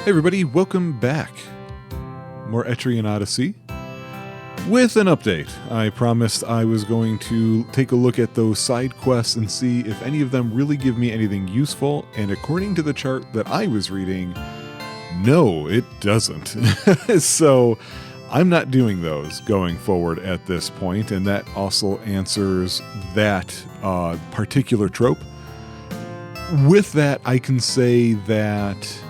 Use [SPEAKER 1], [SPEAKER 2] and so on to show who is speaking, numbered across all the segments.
[SPEAKER 1] Hey everybody, welcome back. More Etrian Odyssey with an update. I promised I was going to take a look at those side quests and see if any of them really give me anything useful, and according to the chart that I was reading, no, it doesn't. So I'm not doing those going forward at this point, and that also answers that particular trope. With that, I can say that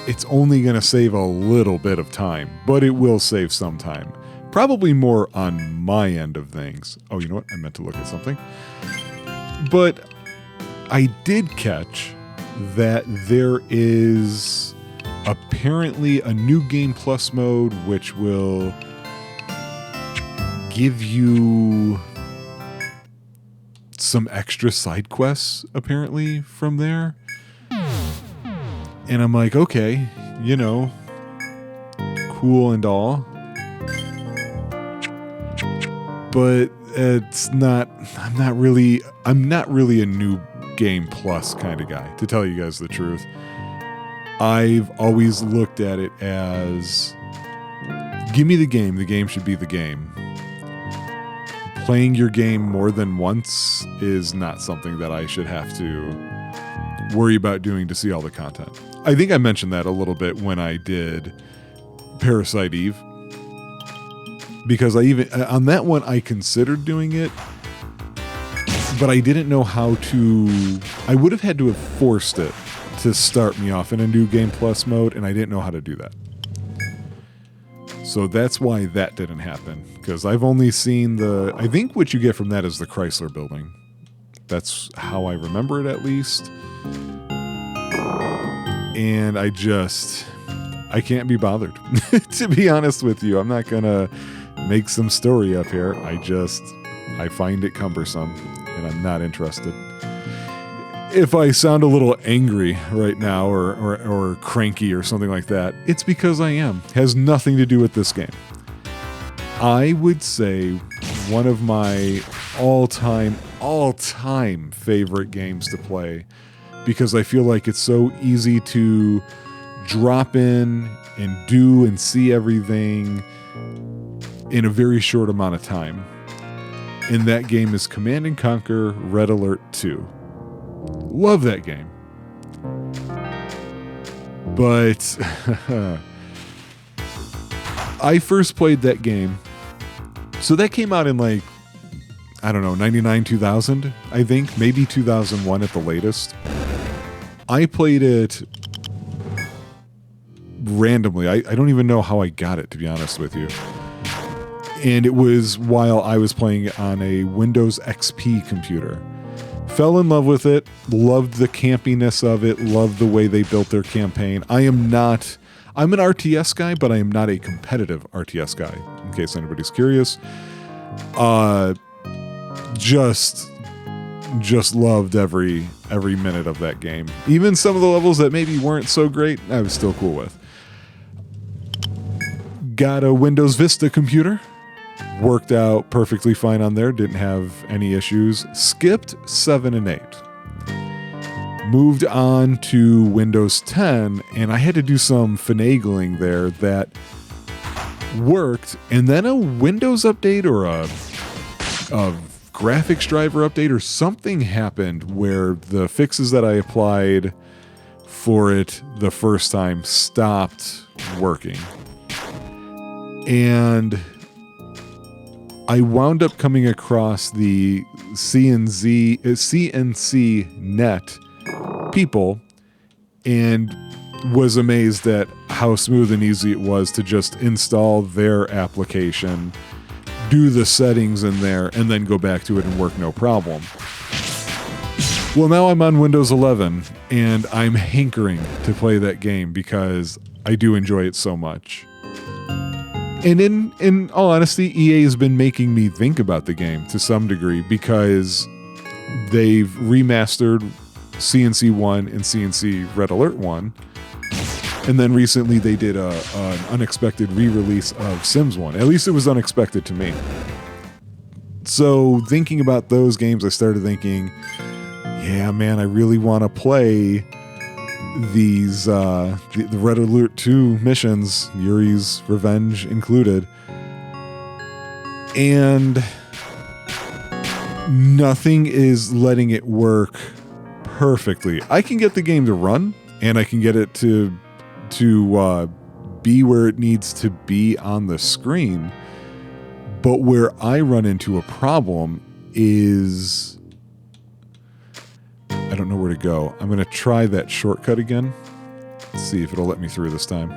[SPEAKER 1] it's only going to save a little bit of time, but it will save some time. Probably more on my end of things. Oh, you know what? I meant to look at something. But I did catch that there is apparently a new Game Plus mode which will give you some extra side quests, apparently, from there. And I'm like, okay, you know, cool and all. But it's not, I'm not really a new Game Plus kind of guy, to tell you guys the truth. I've always looked at it as, give me the game should be the game. Playing your game more than once is not something that I should have to worry about doing to see all the content. I think I mentioned that a little bit when I did Parasite Eve, because on that one I considered doing it, but I didn't know how to. I would have had to have forced it to start me off in a new Game Plus mode, and I didn't know how to do that. So that's why that didn't happen, because I've only seen I think what you get from that is the Chrysler Building. That's how I remember it, at least. And I can't be bothered. To be honest with you, I'm not gonna make some story up here. I find it cumbersome, and I'm not interested. If I sound a little angry right now or cranky or something like that, it's because I am. It has nothing to do with this game. I would say one of my all-time favorite games to play, because I feel like it's so easy to drop in and do and see everything in a very short amount of time. And that game is Command & Conquer Red Alert 2. Love that game. But I first played that game. So that came out in 99, 2000, I think. Maybe 2001 at the latest. I played it randomly. I don't even know how I got it, to be honest with you. And it was while I was playing it on a Windows XP computer. Fell in love with it, loved the campiness of it, loved the way they built their campaign. I'm an RTS guy, but I am not a competitive RTS guy, in case anybody's curious. Just loved every minute of that game. Even some of the levels that maybe weren't so great, I was still cool with. Got a Windows Vista computer. Worked out perfectly fine on there. Didn't have any issues. Skipped 7 and 8. Moved on to Windows 10, and I had to do some finagling there that worked. And then a Windows update or a graphics driver update or something happened where the fixes that I applied for it the first time stopped working. And I wound up coming across the CNC Net people and was amazed at how smooth and easy it was to just install their application, do the settings in there, and then go back to it and work no problem. Well, now I'm on Windows 11, and I'm hankering to play that game because I do enjoy it so much. And in all honesty, EA has been making me think about the game to some degree, because they've remastered CNC 1 and CNC Red Alert 1. And then recently they did an unexpected re-release of Sims 1. At least it was unexpected to me. So thinking about those games, I started thinking, yeah, man, I really want to play these the Red Alert 2 missions, Yuri's Revenge included, and nothing is letting it work perfectly. I can get the game to run, and I can get it to be where it needs to be on the screen, but where I run into a problem is I don't know where to go. I'm going to try that shortcut again. Let's see if it'll let me through this time.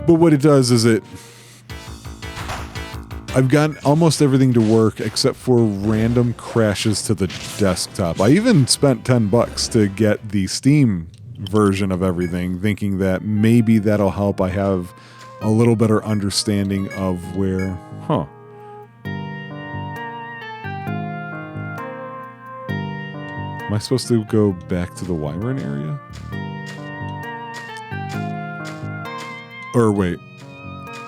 [SPEAKER 1] But what it does is I've gotten almost everything to work except for random crashes to the desktop. I even spent $10 to get the Steam version of everything, thinking that maybe that'll help. I have a little better understanding of where... Am I supposed to go back to the Wyvern area? Or wait,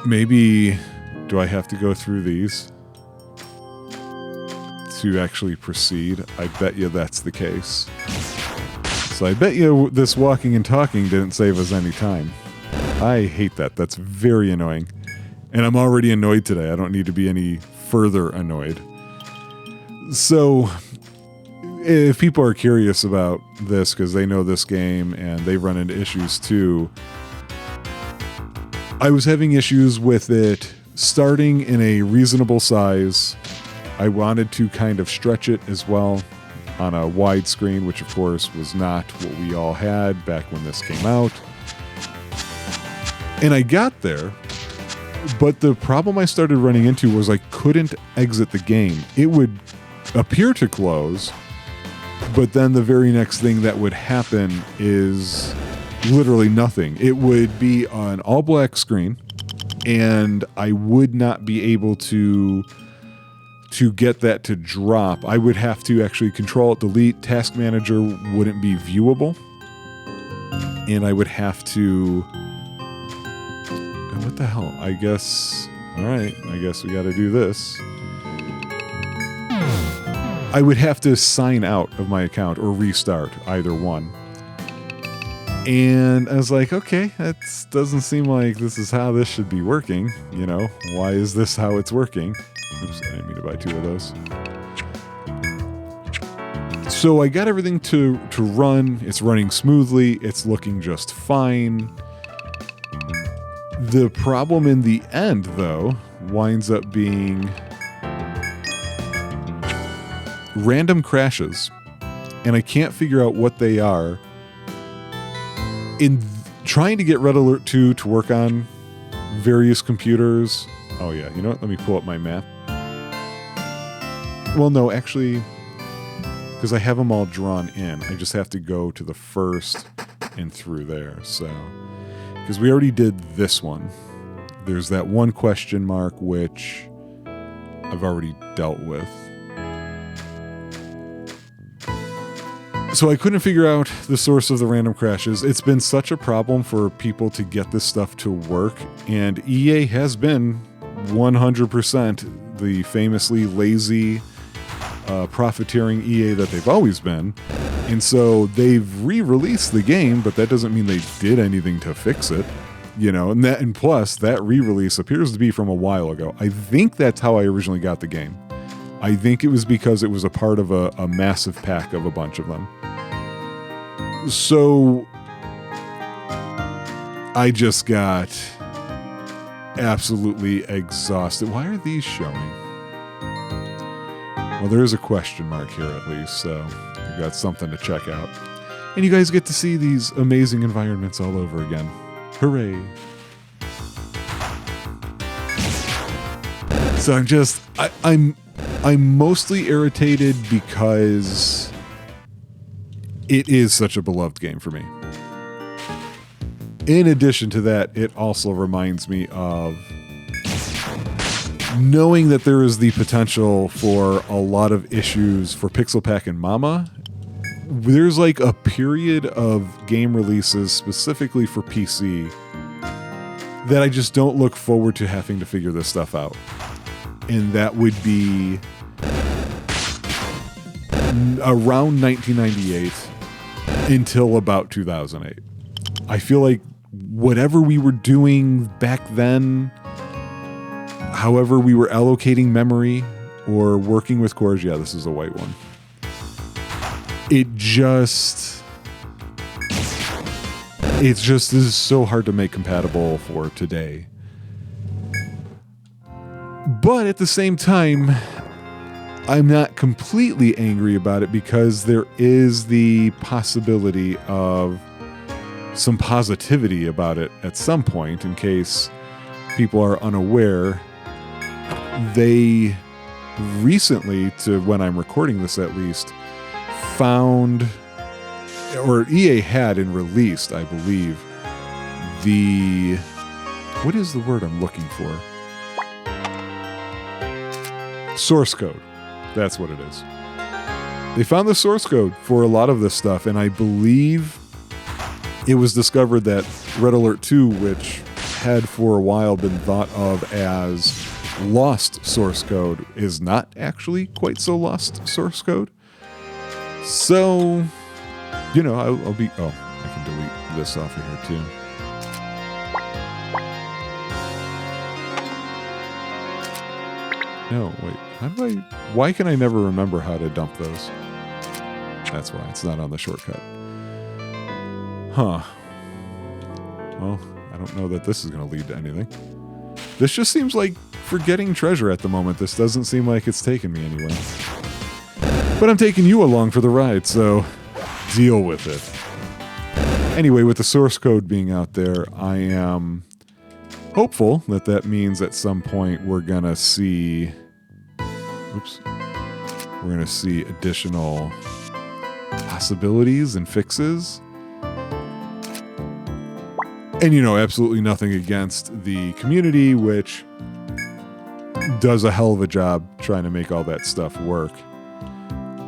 [SPEAKER 1] maybe do I have to go through these to actually proceed? I bet you that's the case. So I bet you this walking and talking didn't save us any time. I hate that. That's very annoying. And I'm already annoyed today. I don't need to be any further annoyed. So... if people are curious about this because they know this game and they run into issues too, I was having issues with it starting in a reasonable size. I wanted to kind of stretch it as well on a wide screen, which of course was not what we all had back when this came out. And I got there, but the problem I started running into was I couldn't exit the game. It would appear to close, but then the very next thing that would happen is literally nothing. It would be an all black screen, and I would not be able to get that to drop. I would have to actually Control Delete. Task Manager wouldn't be viewable, and I would have to... what the hell? I guess... alright, I guess we gotta do this. I would have to sign out of my account or restart, either one. And I was like, okay, that doesn't seem like this is how this should be working. You know, why is this how it's working? Oops, I didn't mean to buy 2 of those. So I got everything to run. It's running smoothly. It's looking just fine. The problem in the end, though, winds up being... random crashes, and I can't figure out what they are. In trying to get Red Alert 2 to work on various computers... oh yeah, you know what? Let me pull up my map. Well, no, actually, because I have them all drawn in. I just have to go to the first and through there, so... because we already did this one. There's that one question mark, which I've already dealt with. So I couldn't figure out the source of the random crashes. It's been such a problem for people to get this stuff to work, and EA has been 100% the famously lazy, profiteering EA that they've always been. And so they've re-released the game, but that doesn't mean they did anything to fix it. You know, and plus, that re-release appears to be from a while ago. I think that's how I originally got the game. I think it was because it was a part of a massive pack of a bunch of them. So I just got absolutely exhausted. Why are these showing? Well, there is a question mark here at least, so we've got something to check out. And you guys get to see these amazing environments all over again. Hooray. So I'm mostly irritated because it is such a beloved game for me. In addition to that, it also reminds me of knowing that there is the potential for a lot of issues for Pixel Pack and Mama. There's like a period of game releases specifically for PC that I just don't look forward to having to figure this stuff out. And that would be around 1998 until about 2008. I feel like whatever we were doing back then, however we were allocating memory or working with cores, yeah, this is a white one. It's just this is so hard to make compatible for today. But at the same time, I'm not completely angry about it because there is the possibility of some positivity about it at some point. In case people are unaware, they recently, to when I'm recording this at least, found, or EA had and released, I believe, what is the word I'm looking for? Source code. That's what it is. They found the source code for a lot of this stuff, and I believe it was discovered that Red Alert 2, which had for a while been thought of as lost source code, is not actually quite so lost source code. So, you know, I'll be... Oh, I can delete this off of here too. No, wait. Why can I never remember how to dump those? That's why. It's not on the shortcut. Huh. Well, I don't know that this is going to lead to anything. This just seems like forgetting treasure at the moment. This doesn't seem like it's taking me anywhere. But I'm taking you along for the ride, so deal with it. Anyway, with the source code being out there, I am hopeful that that means at some point we're going to see... Oops. We're going to see additional possibilities and fixes. And, you know, absolutely nothing against the community, which does a hell of a job trying to make all that stuff work.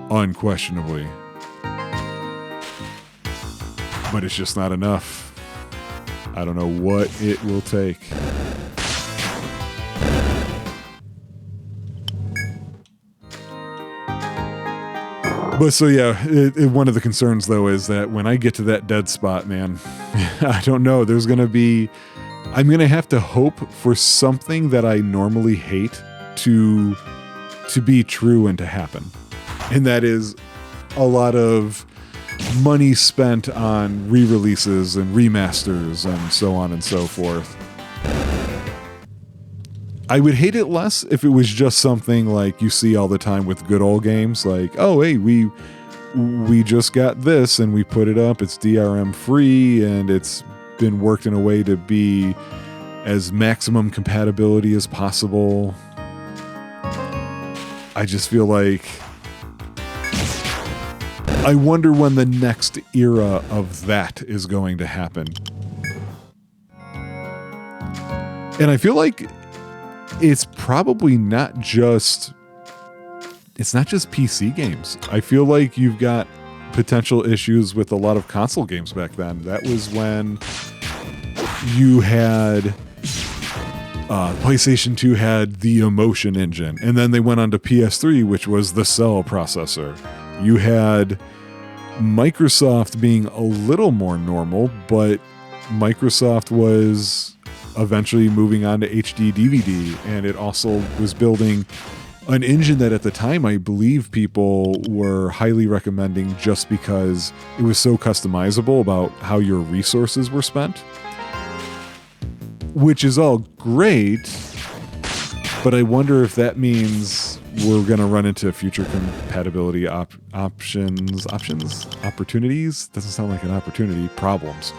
[SPEAKER 1] Unquestionably. But it's just not enough. I don't know what it will take. But so yeah, one of the concerns though is that when I get to that dead spot, man, I don't know. I'm gonna have to hope for something that I normally hate to be true and to happen, and that is a lot of money spent on re-releases and remasters and so on and so forth. I would hate it less if it was just something like you see all the time with good old games, like, oh, hey, we just got this and we put it up, it's DRM free, and it's been worked in a way to be as maximum compatibility as possible. I just feel like I wonder when the next era of that is going to happen. And I feel like it's probably not just PC games. I feel like you've got potential issues with a lot of console games back then. That was when you had PlayStation 2 had the Emotion engine, and then they went on to PS3, which was the Cell processor. You had Microsoft being a little more normal, but Microsoft was eventually moving on to HD DVD, and it also was building an engine that at the time I believe people were highly recommending just because it was so customizable about how your resources were spent, which is all great, but I wonder if that means we're going to run into future compatibility opportunities. Doesn't sound like an opportunity. Problems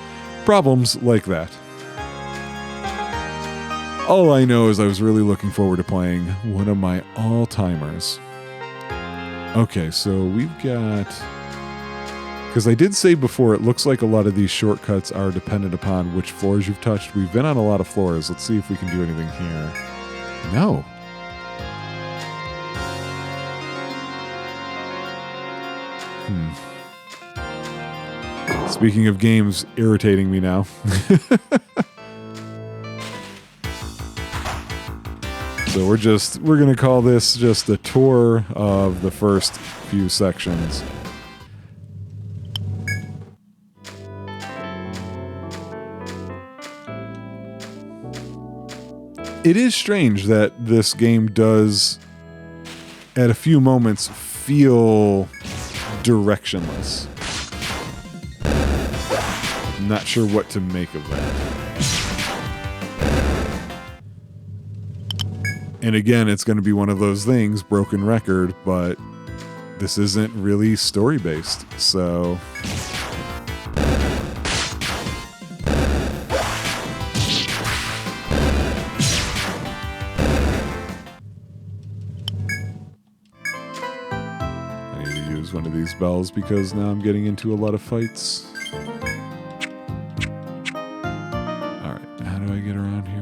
[SPEAKER 1] like that. All I know is I was really looking forward to playing one of my all-timers. Okay, so we've got... Because I did say before, it looks like a lot of these shortcuts are dependent upon which floors you've touched. We've been on a lot of floors. Let's see if we can do anything here. No. Speaking of games irritating me now. So we're going to call this just a tour of the first few sections. It is strange that this game does, at a few moments, feel directionless. Not sure what to make of that. And again, it's going to be one of those things, broken record, but this isn't really story-based, so... I need to use one of these bells because now I'm getting into a lot of fights. Alright, how do I get around here?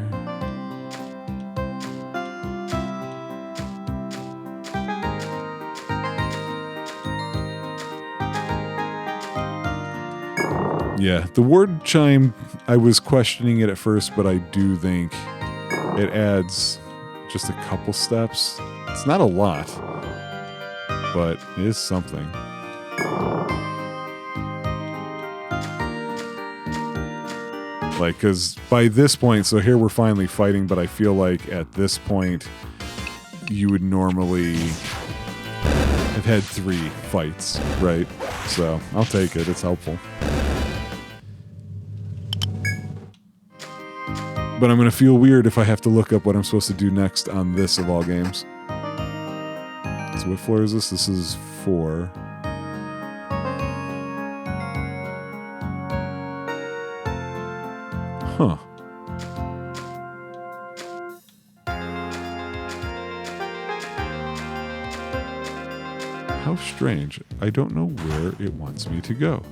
[SPEAKER 1] Yeah, the word chime, I was questioning it at first, but I do think it adds just a couple steps. It's not a lot, but it is something. Like, because by this point, so here we're finally fighting, but I feel like at this point, you would normally have had 3 fights, right? So, I'll take it, it's helpful. But I'm going to feel weird if I have to look up what I'm supposed to do next on this of all games. So what floor is this? This is 4. Huh. How strange. I don't know where it wants me to go.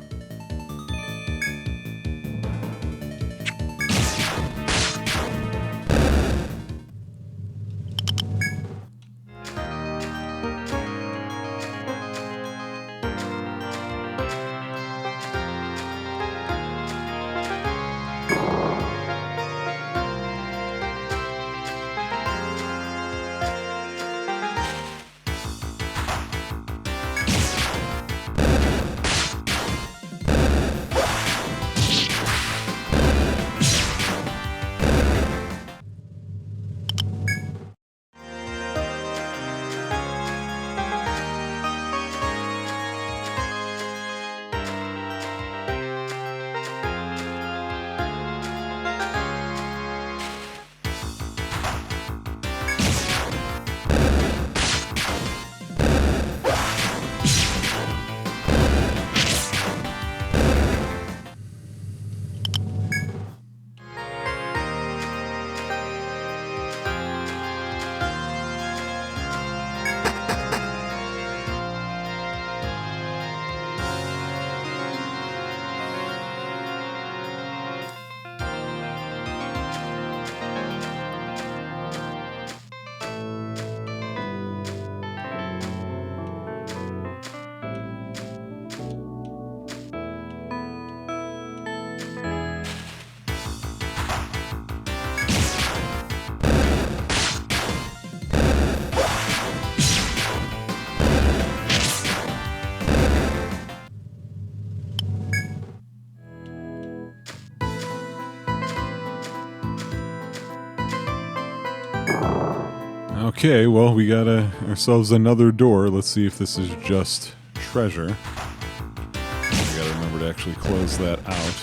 [SPEAKER 1] Okay, well, we got ourselves another door. Let's see if this is just treasure. We gotta remember to actually close that out.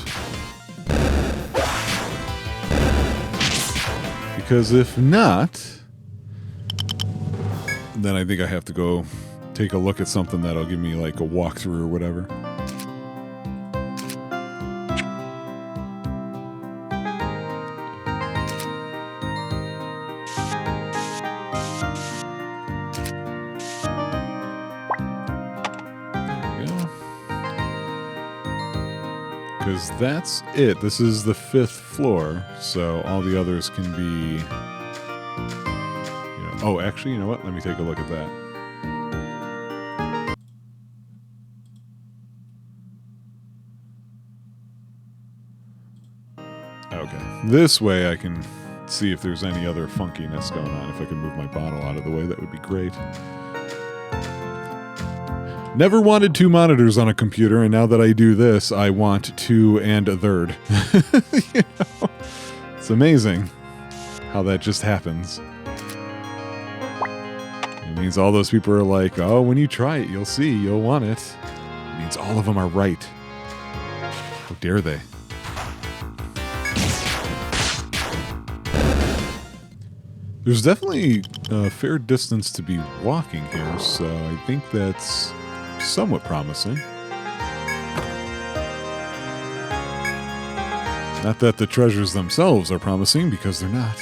[SPEAKER 1] Because if not, then I think I have to go take a look at something that'll give me like a walkthrough or whatever. Because that's it. This is the 5th floor, so all the others can be... Oh, actually, you know what? Let me take a look at that. Okay. This way I can see if there's any other funkiness going on. If I can move my bottle out of the way, that would be great. Never wanted 2 monitors on a computer, and now that I do this, I want 2 and a third. You know? It's amazing how that just happens. It means all those people are like, oh, when you try it, you'll see, you'll want it. It means all of them are right. How dare they? There's definitely a fair distance to be walking here, so I think that's somewhat promising. Not that the treasures themselves are promising, because they're not.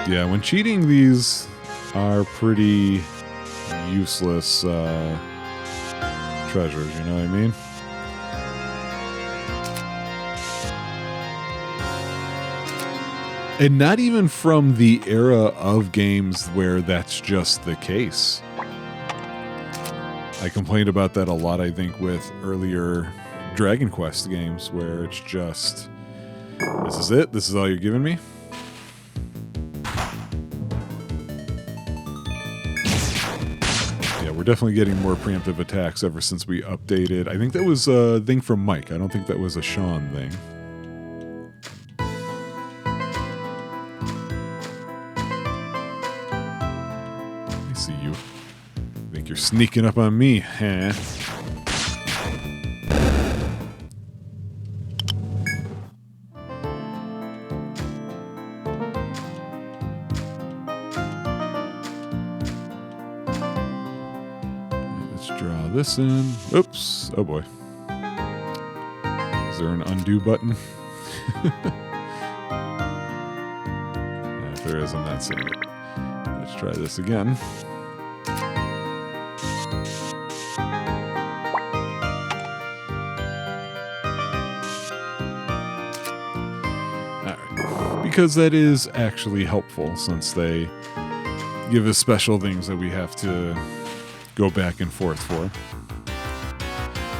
[SPEAKER 1] Yeah, when cheating, these are pretty useless treasures, you know what I mean? And not even from the era of games where that's just the case. I complained about that a lot, I think, with earlier Dragon Quest games, where it's just, this is it, this is all you're giving me. Yeah, we're definitely getting more preemptive attacks ever since we updated. I think that was a thing from Mike. I don't think that was a Sean thing. You're sneaking up on me, huh? Let's draw this in. Oops. Oh boy. Is there an undo button? If there is, I'm not seeing it. Let's try this again. Because that is actually helpful, since they give us special things that we have to go back and forth for.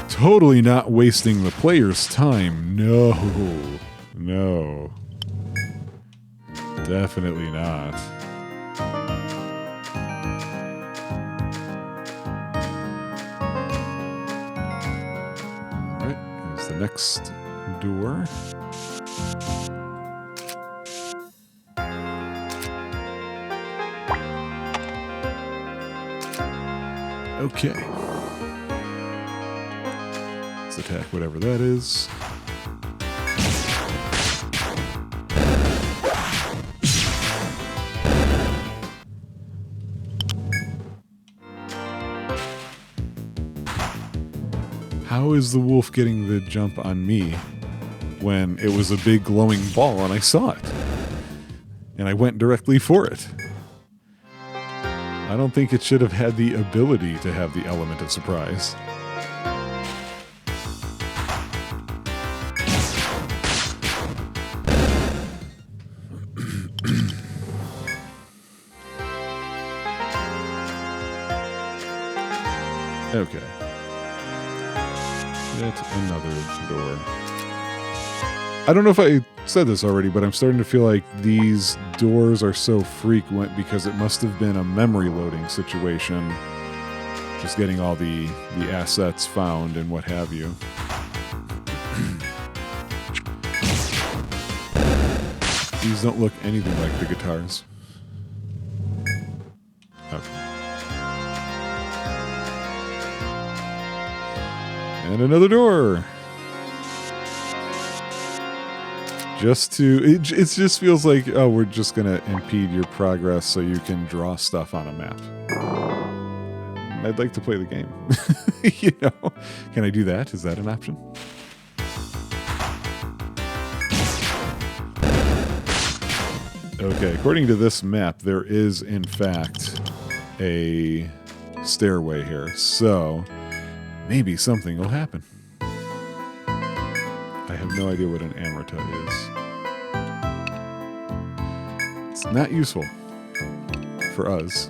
[SPEAKER 1] Totally not wasting the player's time. No. No. Definitely not. Alright, here's the next door. Okay. Let's attack whatever that is. How is the wolf getting the jump on me when it was a big glowing ball and I saw it? And I went directly for it. I don't think it should have had the ability to have the element of surprise. Okay. Yet another door. I don't know if I said this already, but I'm starting to feel like these doors are so frequent because it must have been a memory loading situation. Just getting all the assets found and what have you. These don't look anything like the guitars. Okay. And another door. Just to, it just feels like, oh, we're just going to impede your progress so you can draw stuff on a map. I'd like to play the game. You know, can I do that? Is that an option? Okay, according to this map, there is, in fact, a stairway here. So, maybe something will happen. I have no idea what an Amrita is. It's not useful for us.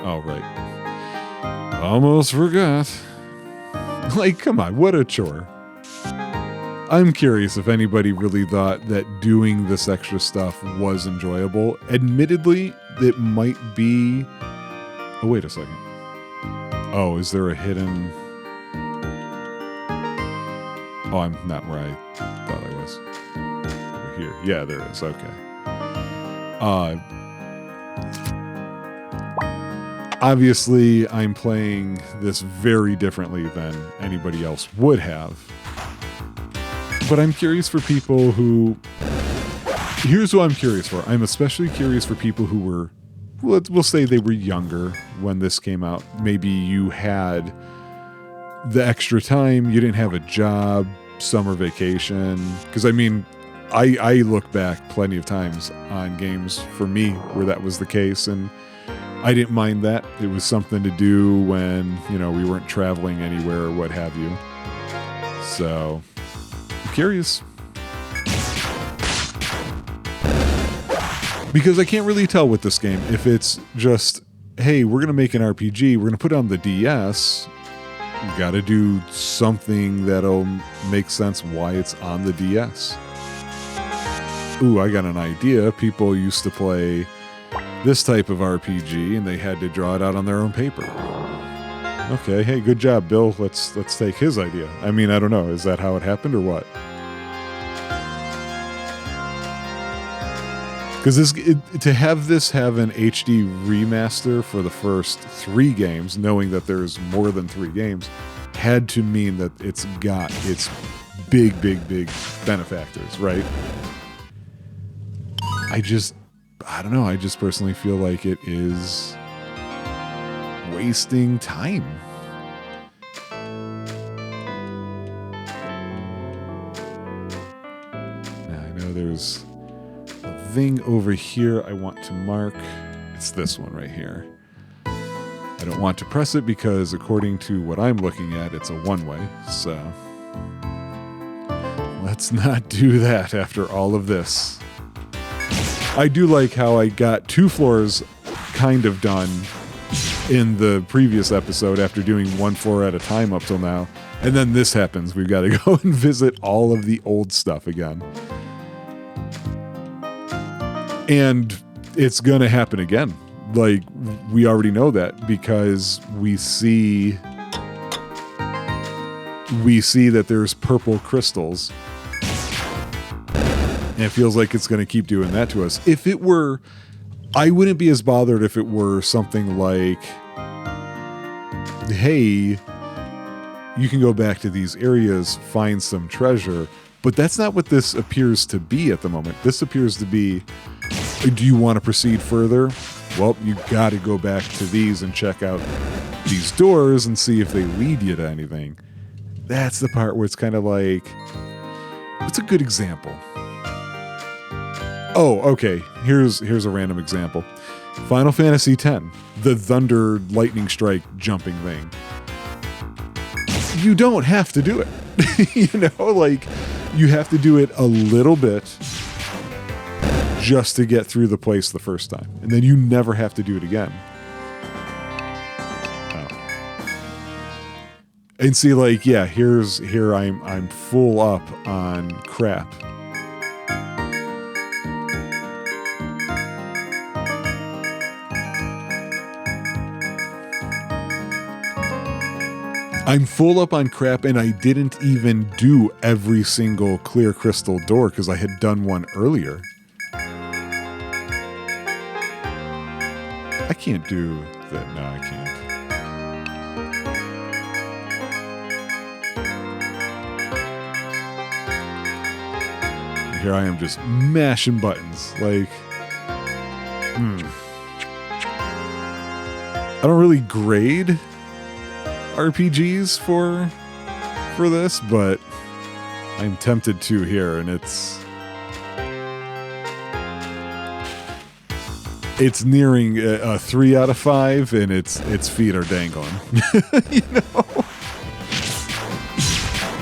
[SPEAKER 1] Oh, right. Almost forgot. Like, come on, what a chore. I'm curious if anybody really thought that doing this extra stuff was enjoyable. Admittedly, it might be... Oh, wait a second. Oh, is there a hidden... Oh, I'm not where I thought I was. Over here. Yeah, there is. Okay. Obviously, I'm playing this very differently than anybody else would have. But I'm curious for people who... Here's what I'm curious for. I'm especially curious for people who were... We'll say they were younger when this came out. Maybe you had the extra time, you didn't have a job, summer vacation. Because, I mean, I look back plenty of times on games for me where that was the case, and I didn't mind that. It was something to do when, you know, we weren't traveling anywhere or what have you. So, I'm curious. Because I can't really tell with this game if it's just, hey, we're going to make an RPG, we're going to put it on the DS, you got to do something that'll make sense why it's on the DS. Ooh, I got an idea. People used to play this type of RPG and they had to draw it out on their own paper. Okay, hey, good job, Bill. Let's take his idea. I mean, I don't know. Is that how it happened or what? Because to have this have an HD remaster for the first 3 games, knowing that there's more than 3 games, had to mean that it's got its big benefactors, right? I don't know. I just personally feel like it is wasting time. Now, I know there's thing over here I want to mark. It's this one right here. I don't want to press it because according to what I'm looking at, it's a one-way, so let's not do that after all of this. I do like how I got 2 floors kind of done in the previous episode after doing 1 floor at a time up till now, and then this happens. We've got to go and visit all of the old stuff again. And it's going to happen again. Like, we already know that because we see that there's purple crystals. And it feels like it's going to keep doing that to us. If it were, I wouldn't be as bothered if it were something like, hey, you can go back to these areas, find some treasure. But that's not what this appears to be at the moment. This appears to be, do you want to proceed further? Well, you got to go back to these and check out these doors and see if they lead you to anything. That's the part where it's kind of like, what's a good example? Oh, okay. Here's a random example. Final Fantasy X, the thunder lightning strike jumping thing. You don't have to do it. You know, like, you have to do it a little bit just to get through the place the first time. And then you never have to do it again. Oh. And see, like, yeah, here I'm full up on crap. I'm full up on crap, and I didn't even do every single clear crystal door because I had done one earlier. I can't do that. No, I can't. Here I am just mashing buttons. Like, I don't really grade RPGs for this, but I'm tempted to here, and it's nearing a 3 out of 5, and its feet are dangling. You know?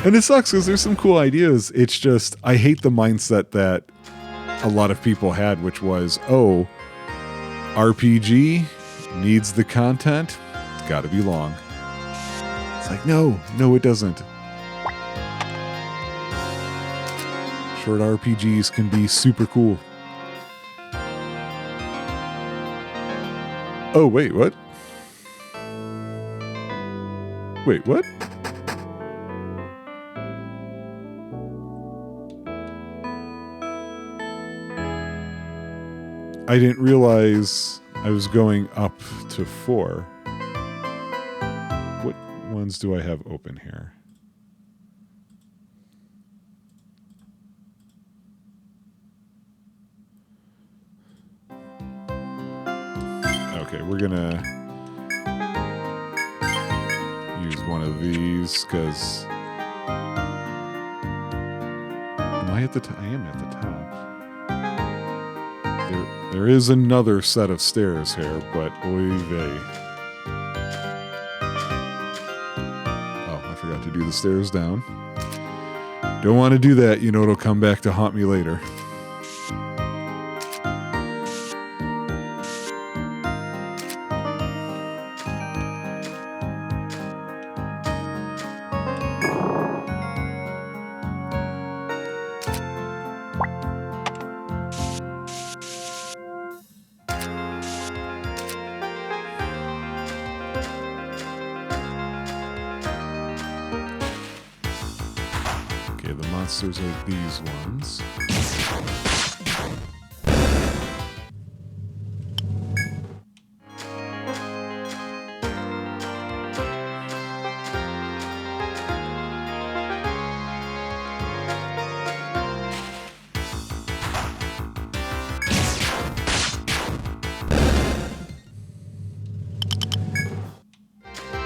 [SPEAKER 1] And it sucks because there's some cool ideas. It's just, I hate the mindset that a lot of people had, which was, oh, RPG needs the content, it's got to be long. It's like, no, it doesn't. Short RPGs can be super cool. Oh, wait, what? Wait, what? I didn't realize I was going up to 4. What ones do I have open here? Okay, we're gonna use one of these because am I at the top? I am at the top. There is another set of stairs here, but oy vey. Oh, I forgot to do the stairs down. Don't want to do that, you know it'll come back to haunt me later. Monsters are these ones.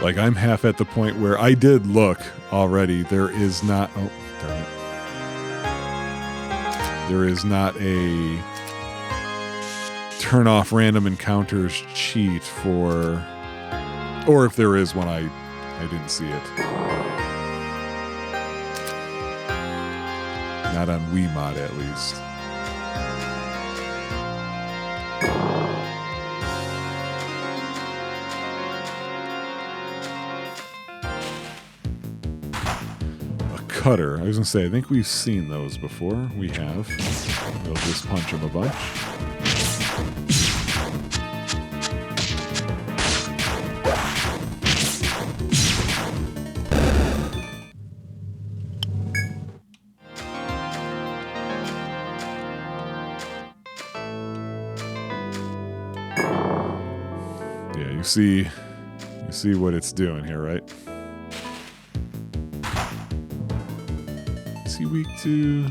[SPEAKER 1] Like, I'm half at the point where I did look already. There is not... Oh, darn it. There is not a turn off random encounters cheat for... Or if there is one, I didn't see it. Not on Wiimote, at least. Cutter. I was going to say, I think we've seen those before. We have. We'll just punch them a bunch. Yeah, you see what it's doing here, right? Weak to...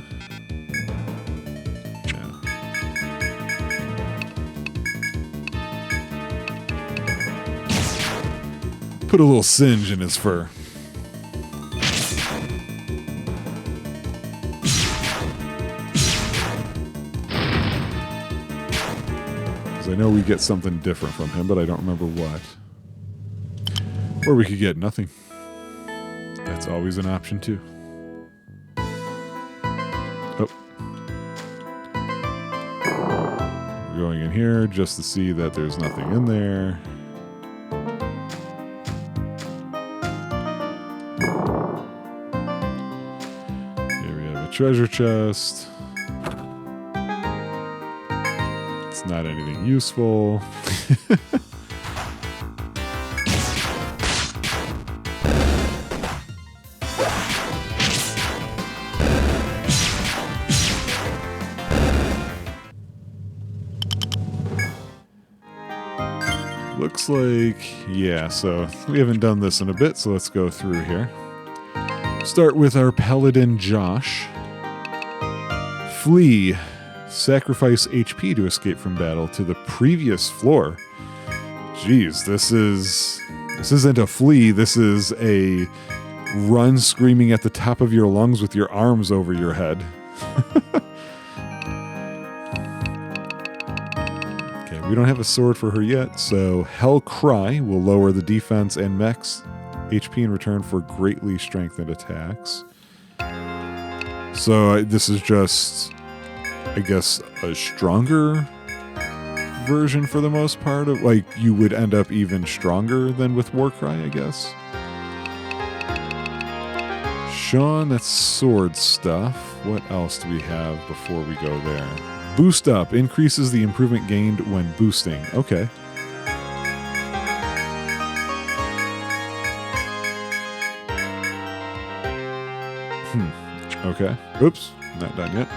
[SPEAKER 1] Yeah. Put a little singe in his fur. Because I know we get something different from him, but I don't remember what. Or we could get nothing. That's always an option too. Going in here just to see that there's nothing in there. Here we have a treasure chest. It's not anything useful. Looks like, yeah, so we haven't done this in a bit, so let's go through here. Start with our Paladin Josh. Flee. Sacrifice HP to escape from battle to the previous floor. Jeez, this isn't a flee, this is a run screaming at the top of your lungs with your arms over your head. We don't have a sword for her yet, so Hell Cry will lower the defense and max HP in return for greatly strengthened attacks. So this is just, I guess, a stronger version for the most part. Of, like, you would end up even stronger than with Warcry, I guess. Sean, that's sword stuff. What else do we have before we go there? Boost up increases the improvement gained when boosting. Okay. Okay. Oops, not done yet.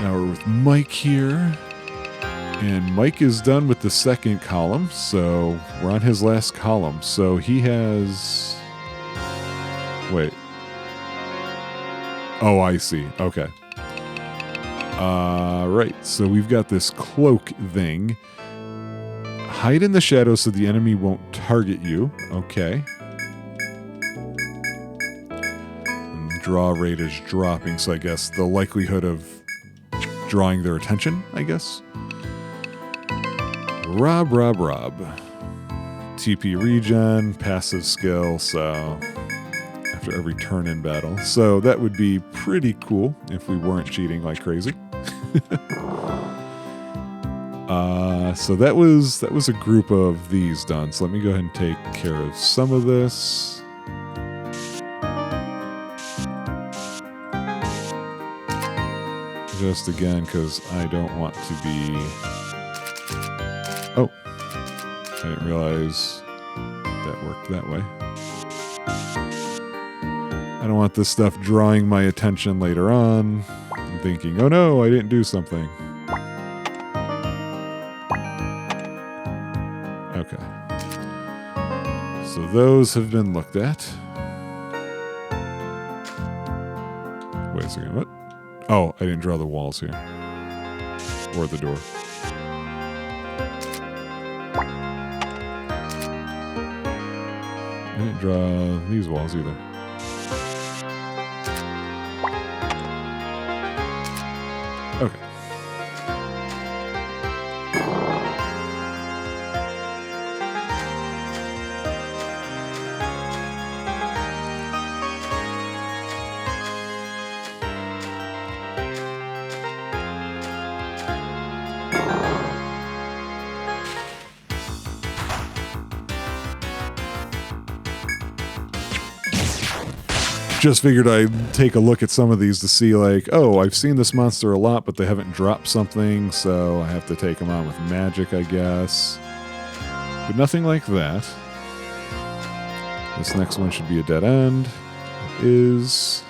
[SPEAKER 1] Now we're with Mike here. And Mike is done with the second column, so we're on his last column. So he has... Wait. Oh, I see. Okay. Right. So we've got this cloak thing. Hide in the shadows so the enemy won't target you. Okay. Draw rate is dropping, so I guess the likelihood of drawing their attention, I guess. Rob. TP regen, passive skill, so after every turn in battle. So that would be pretty cool if we weren't cheating like crazy. So that was a group of these done. So let me go ahead and take care of some of this. Just again, because I don't want to be... Oh, I didn't realize that worked that way. I don't want this stuff drawing my attention later on and thinking, oh no, I didn't do something. Okay. So those have been looked at. Wait a second, what? Oh, I didn't draw the walls here. Or the door. I didn't draw these walls either. Okay. Just figured I'd take a look at some of these to see like, oh, I've seen this monster a lot, but they haven't dropped something, so I have to take them on with magic, I guess. But nothing like that. This next one should be a dead end. It is...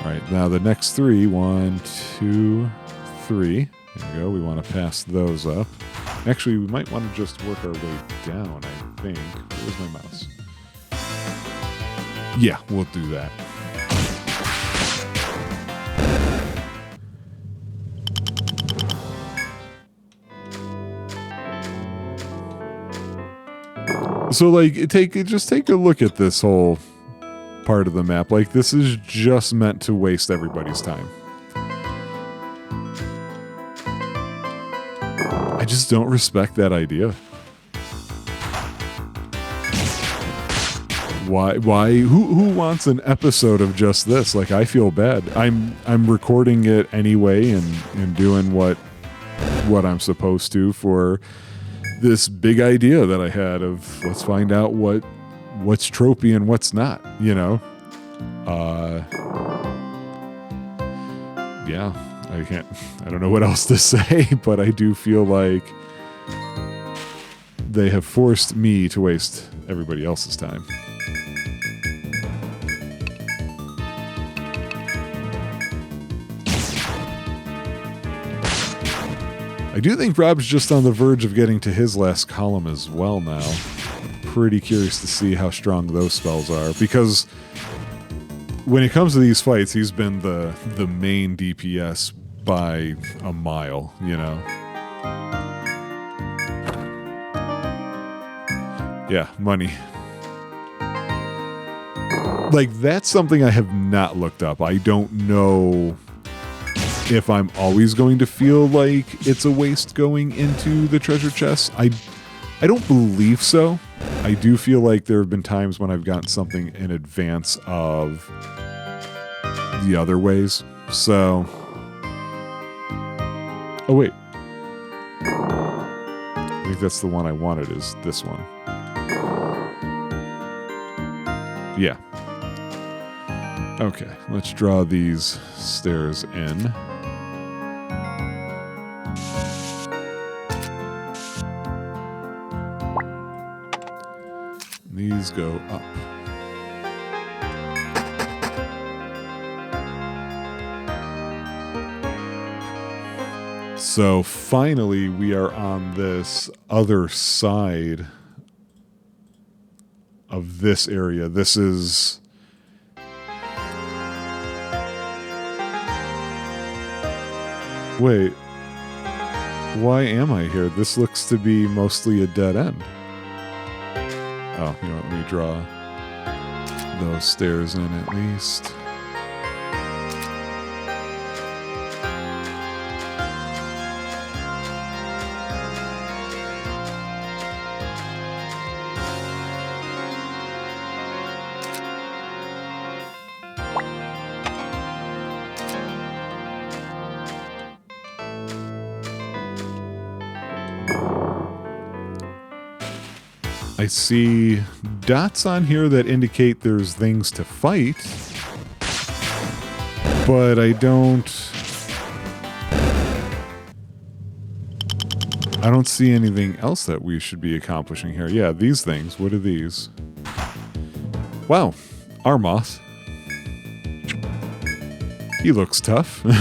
[SPEAKER 1] Alright, now the next three, 1, 2, 3. There we go, we want to pass those up. Actually, we might want to just work our way down, I think. Where's my mouse? Yeah, we'll do that. So, like, just take a look at this whole part of the map. Like, this is just meant to waste everybody's time. I just don't respect that idea. Why? Who wants an episode of just this? Like, I feel bad. I'm recording it anyway and doing what I'm supposed to for this big idea that I had of let's find out what's tropey and what's not, you know? Yeah, I don't know what else to say, but I do feel like they have forced me to waste everybody else's time. I do think Rob's just on the verge of getting to his last column as well now. Pretty curious to see how strong those spells are, because when it comes to these fights, he's been the main DPS by a mile, you know? Yeah, money. Like, that's something I have not looked up. I don't know if I'm always going to feel like it's a waste going into the treasure chest. I don't believe so. I do feel like there have been times when I've gotten something in advance of the other ways. So... Oh, wait. I think that's the one I wanted, is this one. Yeah. Okay, let's draw these stairs in. These go up. So finally, we are on this other side of this area. This is... Wait. Why am I here? This looks to be mostly a dead end. Oh, you know what? Let me draw those stairs in at least. I see dots on here that indicate there's things to fight, but I don't see anything else that we should be accomplishing here. Yeah, these things. What are these? Wow, Armoth. He looks tough. We're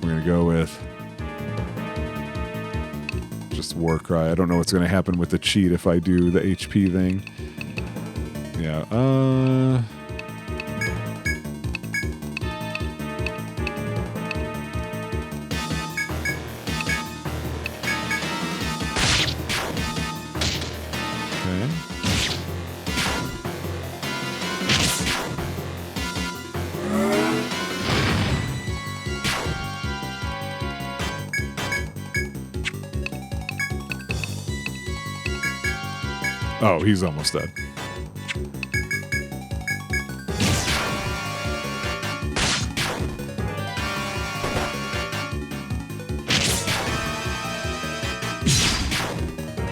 [SPEAKER 1] gonna go with Warcry. I don't know what's going to happen with the cheat if I do the HP thing. Yeah, oh, he's almost dead.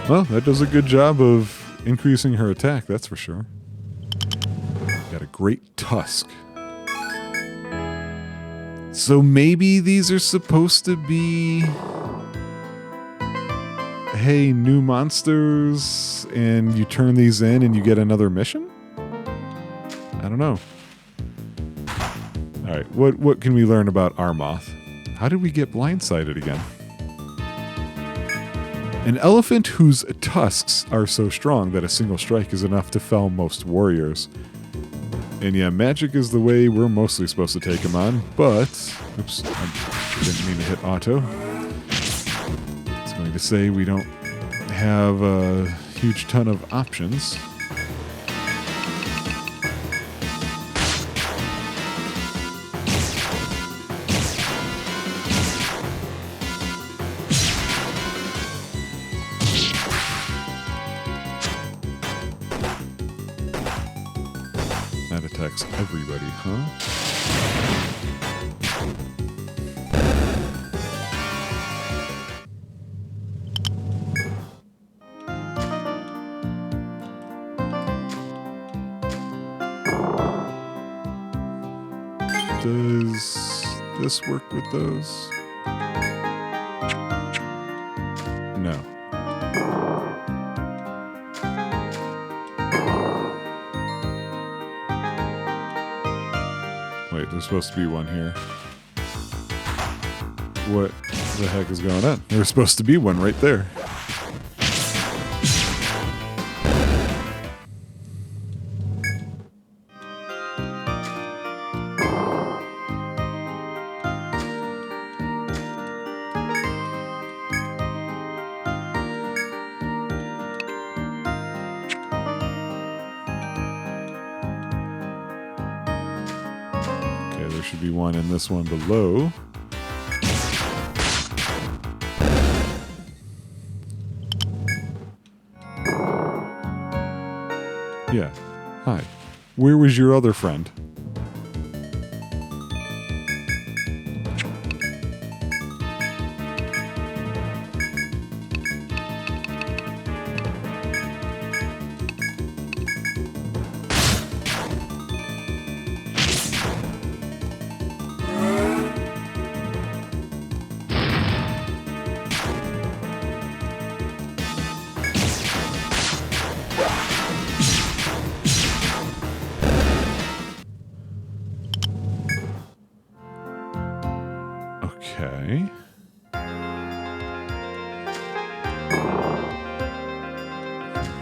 [SPEAKER 1] Well, that does a good job of increasing her attack, that's for sure. Got a great tusk. So maybe these are supposed to be... Hey, new monsters, and you turn these in and you get another mission? I don't know. Alright, what can we learn about Armoth? How did we get blindsided again? An elephant whose tusks are so strong that a single strike is enough to fell most warriors. And yeah, magic is the way we're mostly supposed to take him on, but... Oops, I didn't mean to hit auto. To say we don't have a huge ton of options. That attacks everybody, huh? Does this work with those? No. Wait, there's supposed to be one here. What the heck is going on? There's supposed to be one right there. There should be one in this one below. Yeah. Hi. Where was your other friend?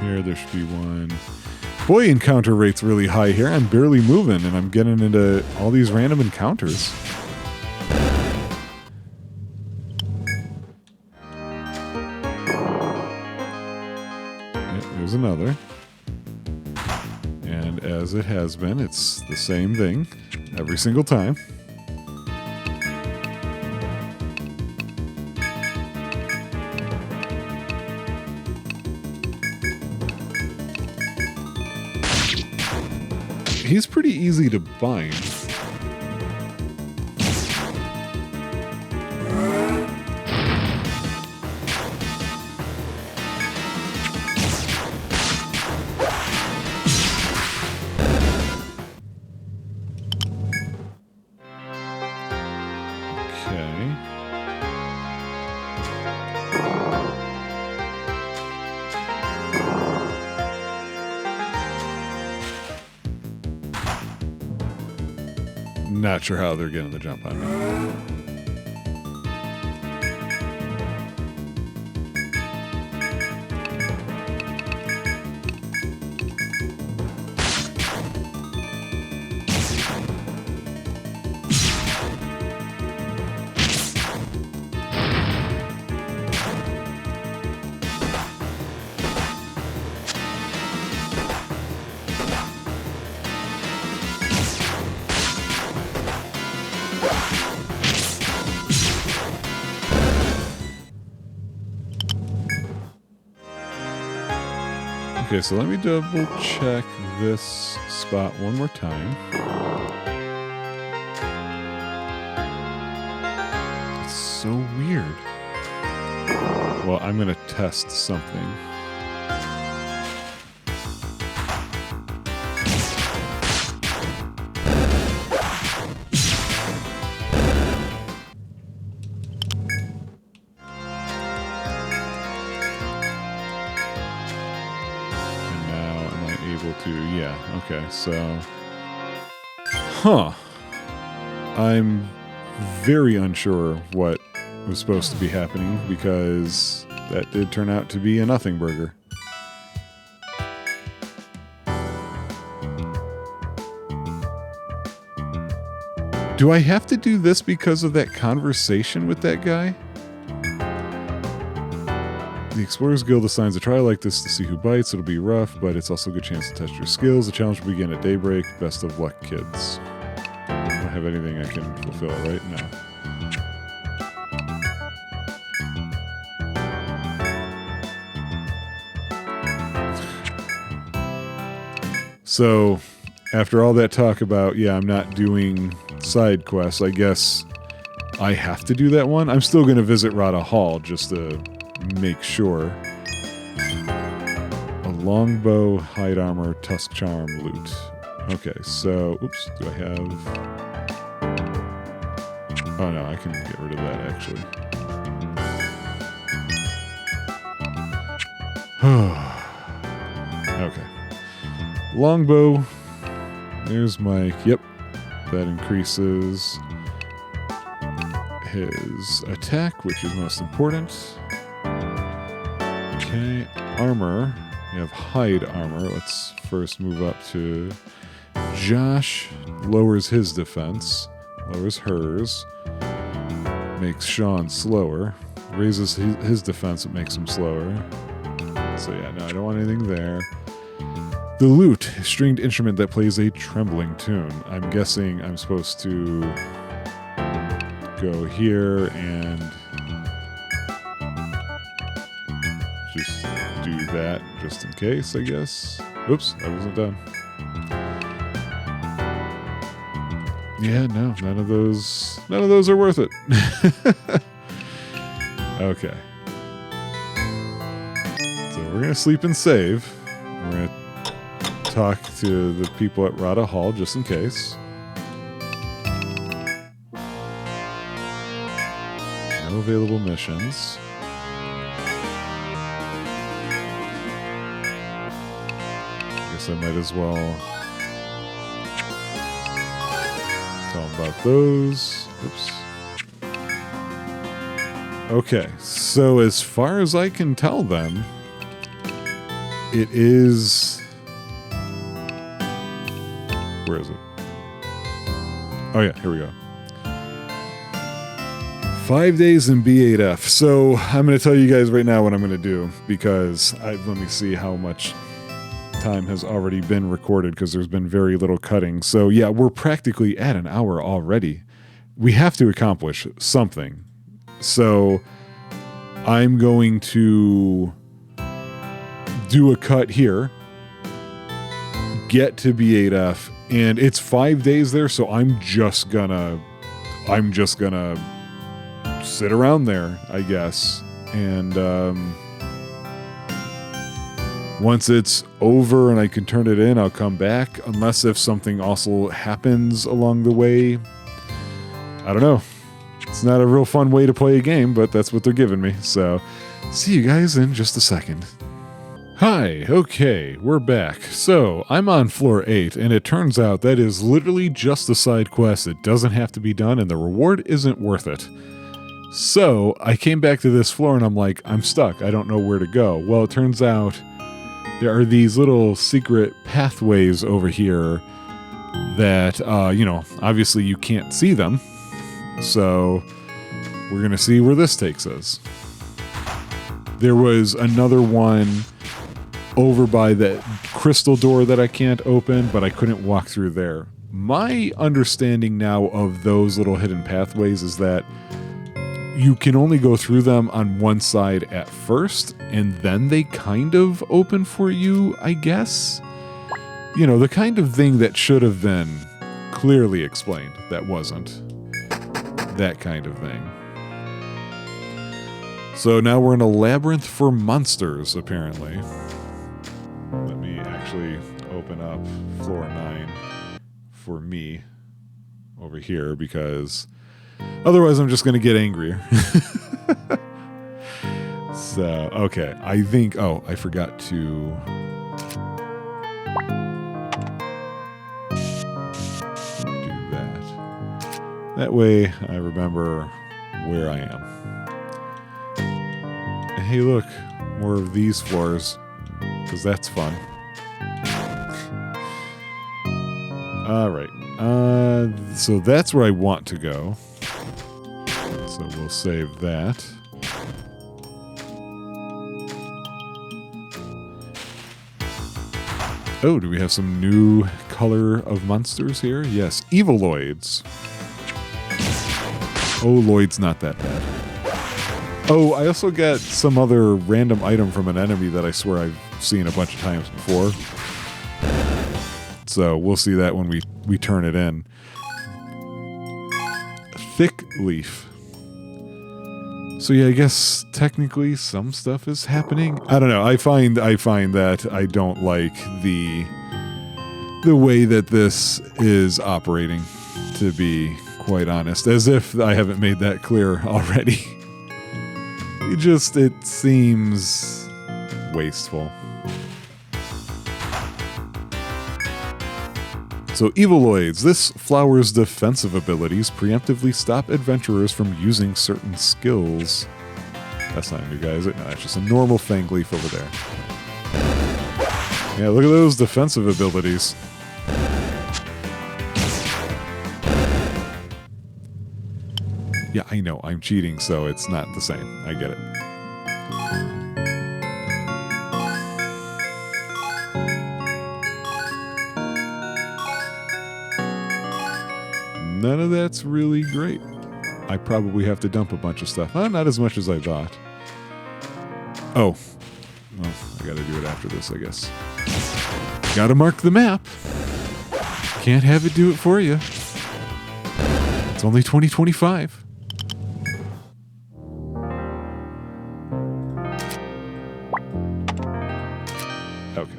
[SPEAKER 1] here. There should be one. Boy, encounter rate's really high here. I'm barely moving, and I'm getting into all these random encounters. There's another. And as it has been, it's the same thing every single time. He's pretty easy to bind. Not sure how they're getting the jump on me. Okay, so let me double check this spot one more time. It's so weird. Well, I'm going to test something. Okay, so... Huh. I'm very unsure what was supposed to be happening because that did turn out to be a nothing burger. Do I have to do this because of that conversation with that guy? The Explorers Guild assigns a trial like this to see who bites. It'll be rough, but it's also a good chance to test your skills. The challenge will begin at daybreak. Best of luck, kids. I don't have anything I can fulfill right now. So, after all that talk about, yeah, I'm not doing side quests, I guess I have to do that one. I'm still going to visit Rada Hall just to make sure. A longbow, hide armor, tusk charm, loot. Okay, so, oops, do I have... Oh no, I can get rid of that actually. Okay. Longbow. There's my... Yep. That increases his attack, which is most important. Okay, armor. We have hide armor. Let's first move up to Josh. Lowers his defense. Lowers hers. Makes Sean slower. Raises his defense. It makes him slower. So yeah, no, I don't want anything there. The lute. A stringed instrument that plays a trembling tune. I'm guessing I'm supposed to go here and just do that just in case, I guess. Oops, I wasn't done. Yeah, no, none of those are worth it. Okay. So we're gonna sleep and save. We're gonna talk to the people at Rada Hall just in case. No available missions. I might as well tell them about those. Oops. Okay, so as far as I can tell them, it is... Where is it? Oh yeah, here we go. 5 days in B8F. So I'm going to tell you guys right now what I'm going to do, because let me see how much time has already been recorded, because there's been very little cutting. So yeah, we're practically at an hour already. We have to accomplish something. So I'm going to do a cut here, get to B8F, and it's 5 days there, so I'm just gonna sit around there, I guess. And once it's over and I can turn it in, I'll come back, unless if something also happens along the way. I don't know. It's not a real fun way to play a game, but that's what they're giving me. So, see you guys in just a second. Hi, okay, we're back. So, I'm on floor 8, and it turns out that is literally just a side quest. It doesn't have to be done, and the reward isn't worth it. So, I came back to this floor, and I'm like, I'm stuck. I don't know where to go. Well, it turns out there are these little secret pathways over here that, obviously you can't see them. So, we're going to see where this takes us. There was another one over by that crystal door that I can't open, but I couldn't walk through there. My understanding now of those little hidden pathways is that you can only go through them on one side at first, and then they kind of open for you, I guess. You know, the kind of thing that should have been clearly explained that wasn't. That kind of thing. So now we're in a labyrinth for monsters, apparently. Let me actually open up floor 9 for me over here, because otherwise I'm just going to get angrier. So, okay. I think... Oh, I forgot to... do that. That way I remember where I am. And hey, look. More of these floors. Because that's fun. Alright. So that's where I want to go. So we'll save that. Oh, do we have some new color of monsters here? Yes, Evoloids. Oh, Lloyd's not that bad. Oh, I also got some other random item from an enemy that I swear I've seen a bunch of times before. So we'll see that when we turn it in. Thick leaf. So yeah, I guess technically some stuff is happening. I don't know. I find that I don't like the way that this is operating, to be quite honest. As if I haven't made that clear already. It seems wasteful. So, Evoloids. This flower's defensive abilities preemptively stop adventurers from using certain skills. That's not new, guys. No, it's just a normal fang leaf over there. Yeah, look at those defensive abilities. Yeah, I know. I'm cheating, so it's not the same. I get it. None of that's really great. I probably have to dump a bunch of stuff. Not as much as I thought. Oh. Well, I gotta do it after this, I guess. Gotta mark the map. Can't have it do it for you. It's only 2025. Okay.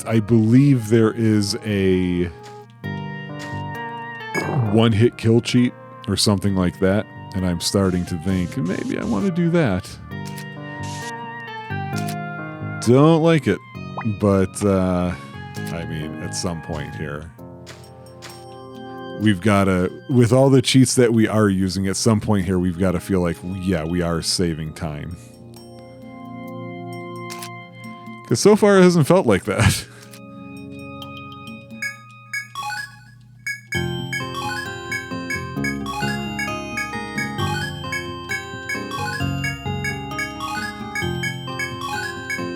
[SPEAKER 1] I believe there is a one-hit kill cheat or something like that, and I'm starting to think maybe I want to do that. Don't like it, but I mean, at some point here, we've got to, with all the cheats that we are using, at some point here, we've got to feel like, yeah, we are saving time. Because so far it hasn't felt like that.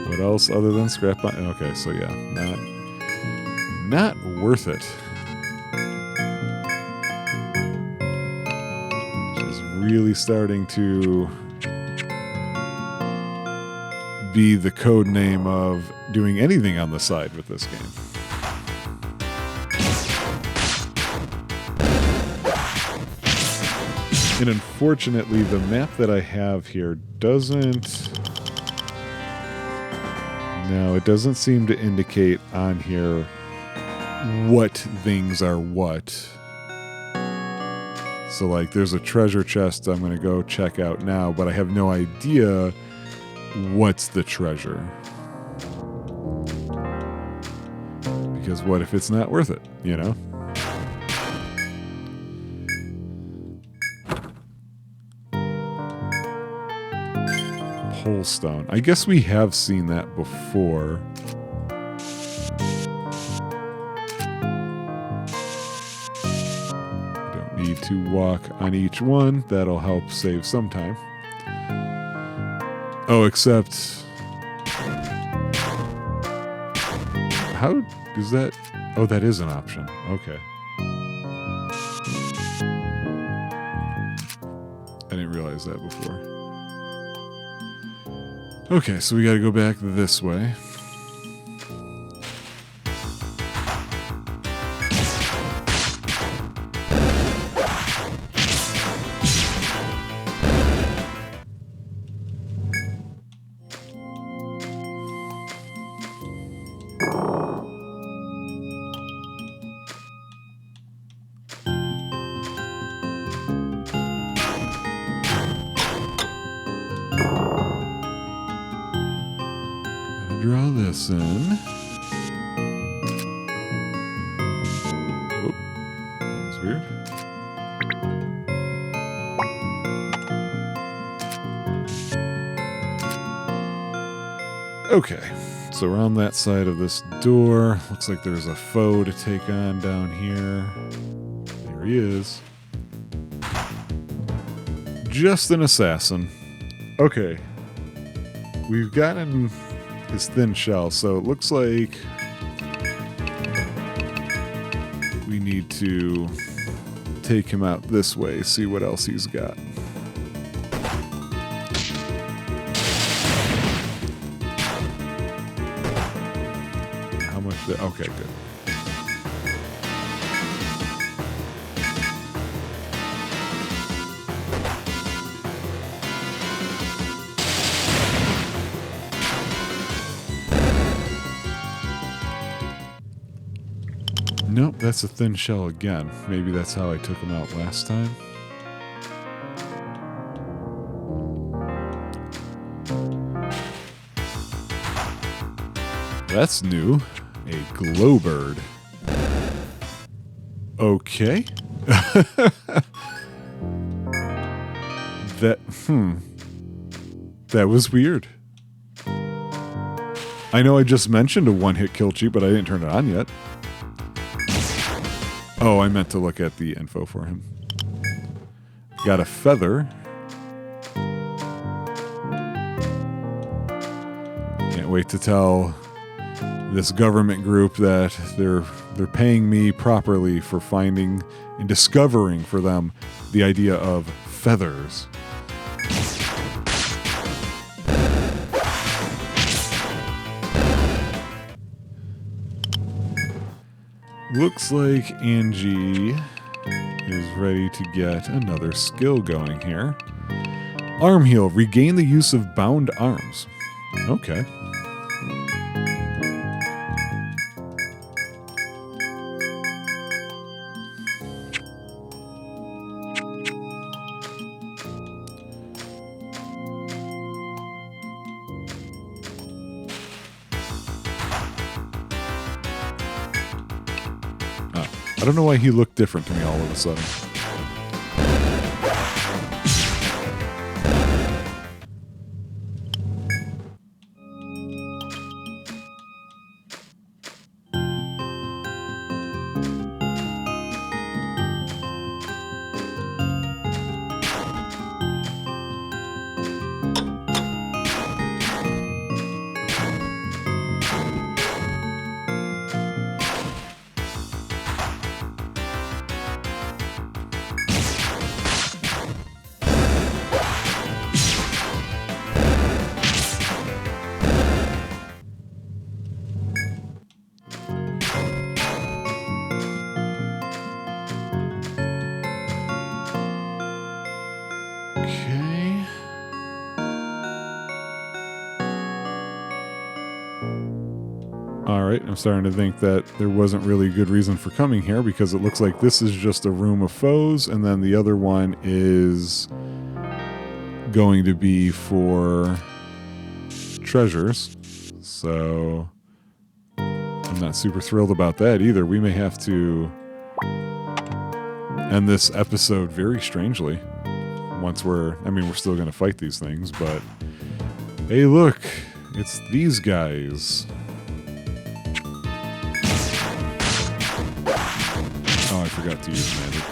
[SPEAKER 1] What else other than scrap? Okay, so yeah, not worth it. Just really starting to be the code name of doing anything on the side with this game. And unfortunately, the map that I have here doesn't... No, it doesn't seem to indicate on here what things are what. So, like, there's a treasure chest I'm going to go check out now, but I have no idea what's the treasure. Because what if it's not worth it, you know? Pole stone. I guess we have seen that before. Don't need to walk on each one. That'll help save some time. Oh, except... How is that? Oh, that is an option. Okay. I didn't realize that before. Okay, so we gotta go back this way. Draw this in. Whoop. That was weird. Okay, so we're on that side of this door. Looks like there's a foe to take on down here. There he is. Just an assassin. Okay. We've gotten his thin shell, so it looks like we need to take him out this way, see what else he's got. How much? Okay, good. Nope, that's a thin shell again. Maybe that's how I took him out last time. That's new. A glow bird. Okay. That was weird. I know I just mentioned a one-hit kill cheat, but I didn't turn it on yet. Oh, I meant to look at the info for him. Got a feather. Can't wait to tell this government group that they're paying me properly for finding and discovering for them the idea of feathers. Looks like Angie is ready to get another skill going here. Arm heal. Regain the use of bound arms. Okay. I don't know why he looked different to me all of a sudden. Alright, I'm starting to think that there wasn't really a good reason for coming here because it looks like this is just a room of foes and then the other one is going to be for treasures. So I'm not super thrilled about that either. We may have to end this episode very strangely once we're still going to fight these things, but hey, look, it's these guys. Oh, I forgot to use magic.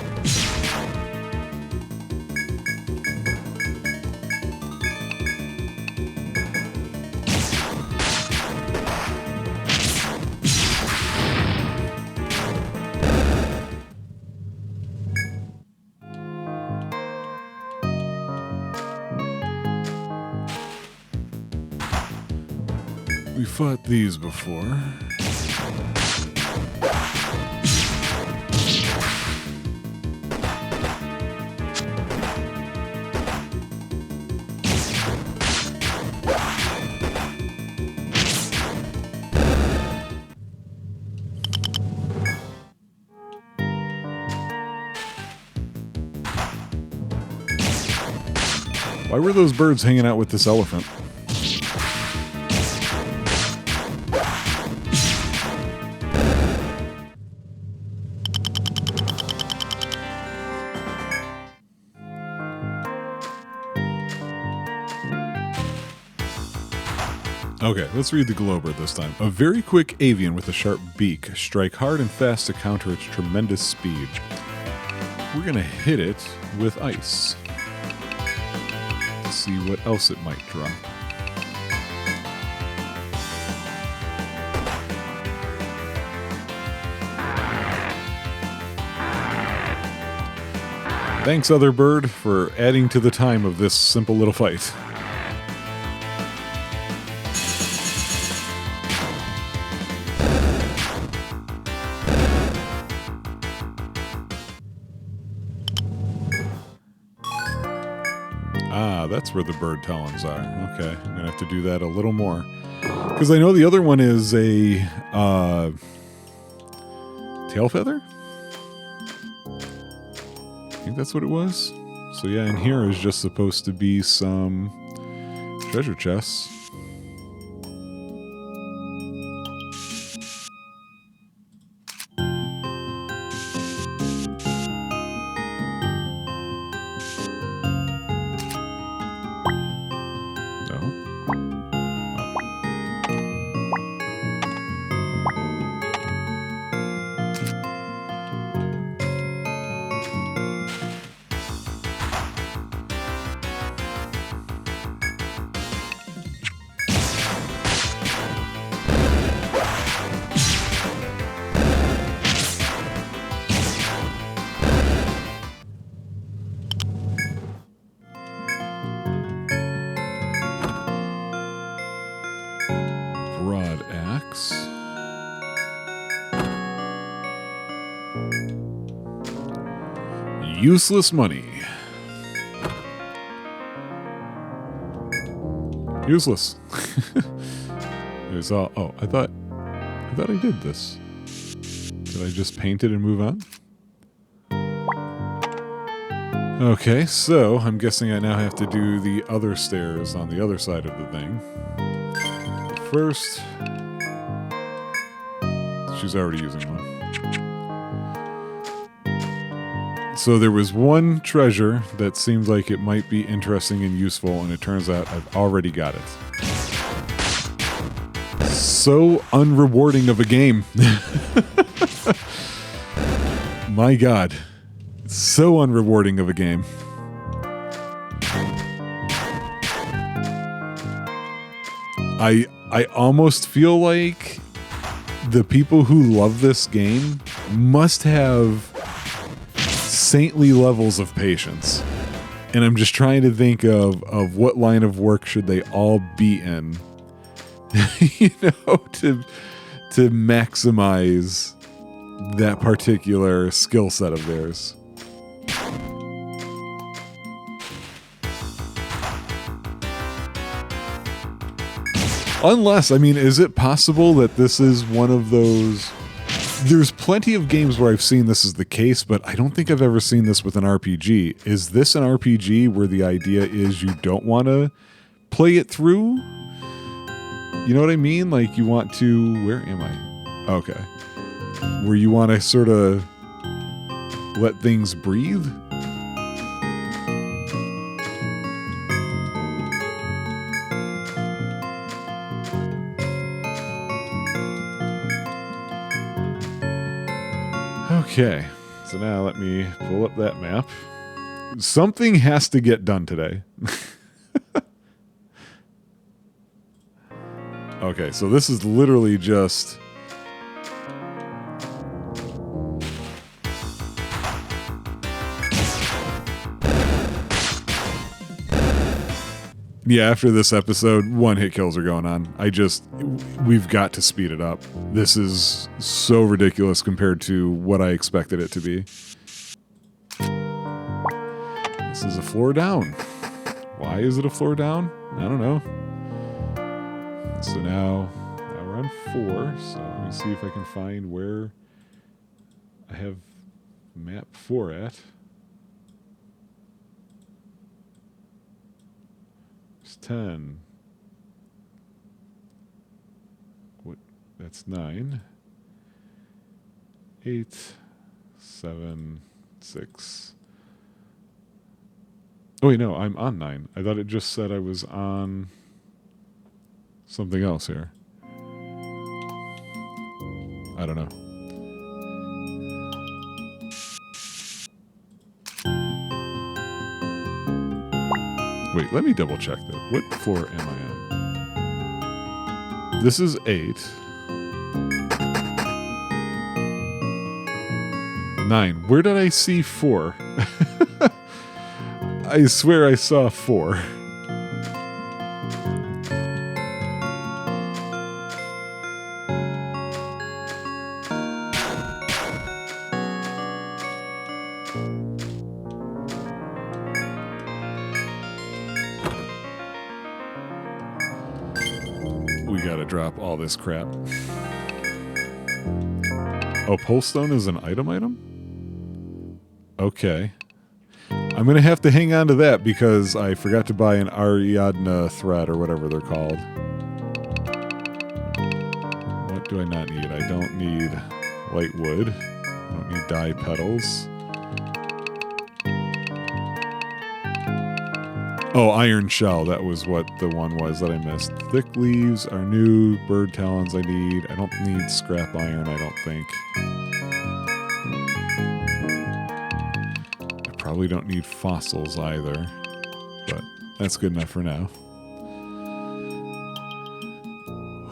[SPEAKER 1] We fought these before. Why were those birds hanging out with this elephant? Okay, let's read the Glowbird this time. A very quick avian with a sharp beak. Strike hard and fast to counter its tremendous speed. We're going to hit it with ice. To see what else it might drop. Thanks, other bird, for adding to the time of this simple little fight. Ah, that's where the bird talons are. Okay, I'm going to have to do that a little more. Because I know the other one is a tail feather? I think that's what it was. So yeah, in here is just supposed to be some treasure chests. Broad axe. Useless money. Useless. There's all. Oh, I thought I did this. Did I just paint it and move on? Okay, so I'm guessing I now have to do the other stairs on the other side of the thing. First, she's already using one. So there was one treasure that seemed like it might be interesting and useful, and it turns out I've already got it. So unrewarding of a game. My God. So unrewarding of a game. I almost feel like the people who love this game must have saintly levels of patience. And I'm just trying to think of what line of work should they all be in, you know, to maximize that particular skill set of theirs. Unless, I mean, is it possible that this is one of those... There's plenty of games where I've seen this as the case, but I don't think I've ever seen this with an RPG. Is this an RPG where the idea is you don't want to play it through? You know what I mean? Like, you want to... Where am I? Okay. Where you want to sort of let things breathe? Okay, so now let me pull up that map. Something has to get done today. Okay, so this is literally just... Yeah, after this episode, one-hit kills are going on. We've got to speed it up. This is so ridiculous compared to what I expected it to be. This is a floor down. Why is it a floor down? I don't know. So now we're on 4, so let me see if I can find where I have map 4 at. 10. What? That's 9. 8, 7, 6. Oh wait, no, I'm on 9. I thought it just said I was on something else here. I don't know. Wait, let me double check that. What floor am I on? This is 8. 9. Where did I see 4? I swear I saw 4. We gotta drop all this crap. Oh, Polestone is an item? Okay. I'm gonna have to hang on to that because I forgot to buy an Ariadna thread or whatever they're called. What do I not need? I don't need light wood. I don't need dye petals. Oh, iron shell. That was what the one was that I missed. Thick leaves are new. Bird talons I need. I don't need scrap iron, I don't think. I probably don't need fossils either. But that's good enough for now.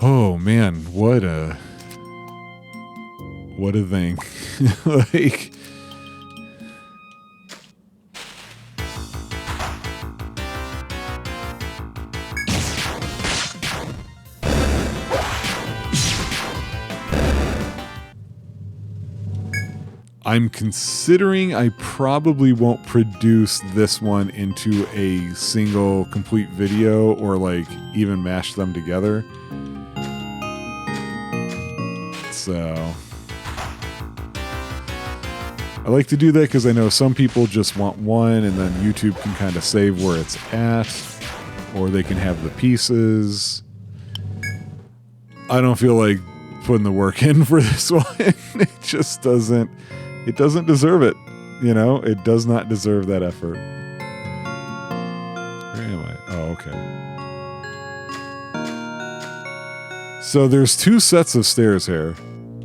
[SPEAKER 1] Oh, man. What a thing. Like... I'm considering I probably won't produce this one into a single complete video or like even mash them together. So I like to do that because I know some people just want one and then YouTube can kind of save where it's at, or they can have the pieces. I don't feel like putting the work in for this one. It just doesn't. It doesn't deserve it. You know, it does not deserve that effort. Where am I? Oh, okay. So there's 2 sets of stairs here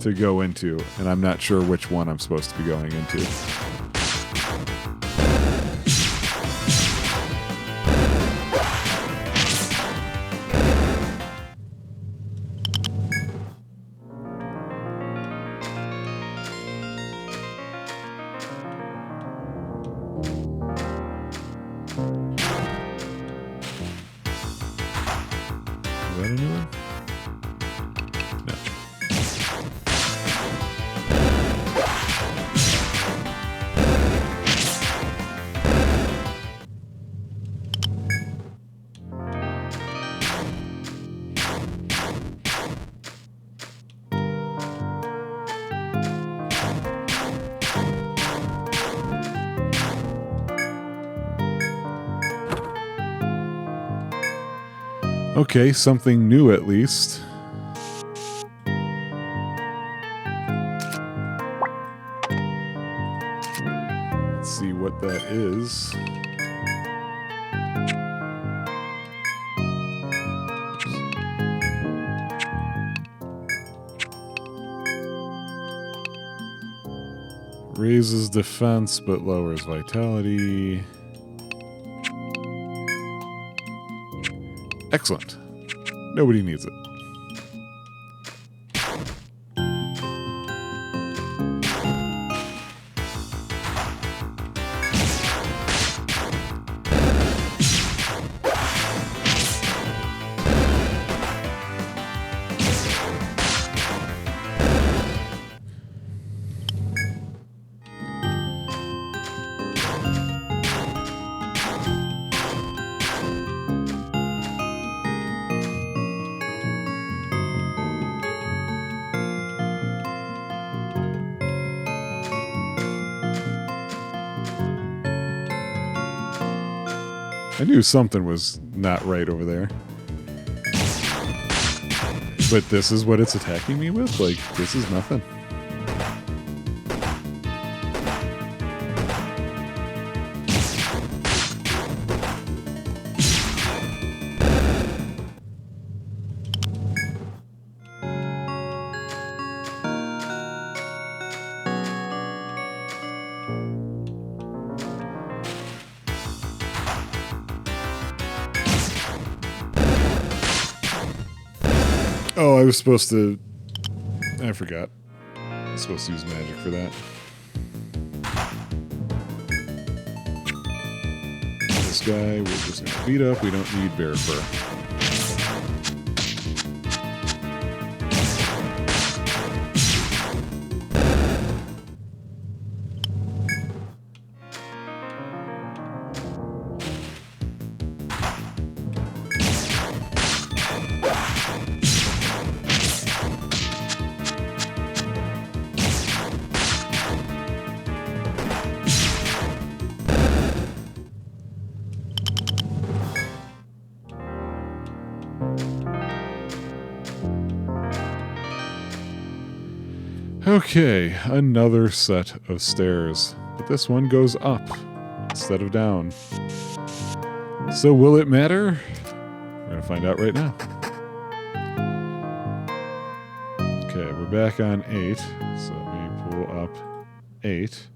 [SPEAKER 1] to go into, and I'm not sure which one I'm supposed to be going into. Okay, something new at least. Let's see what that is. Raises defense but lowers vitality. Excellent. Nobody needs it. I knew something was not right over there. But this is what it's attacking me with? Like, this is nothing. Oh, I was supposed to... I forgot. I was supposed to use magic for that. This guy we're just going to beat up. We don't need bear fur. Okay, another set of stairs, but this one goes up instead of down. So will it matter? We're going to find out right now. Okay, we're back on 8, so let me pull up 8.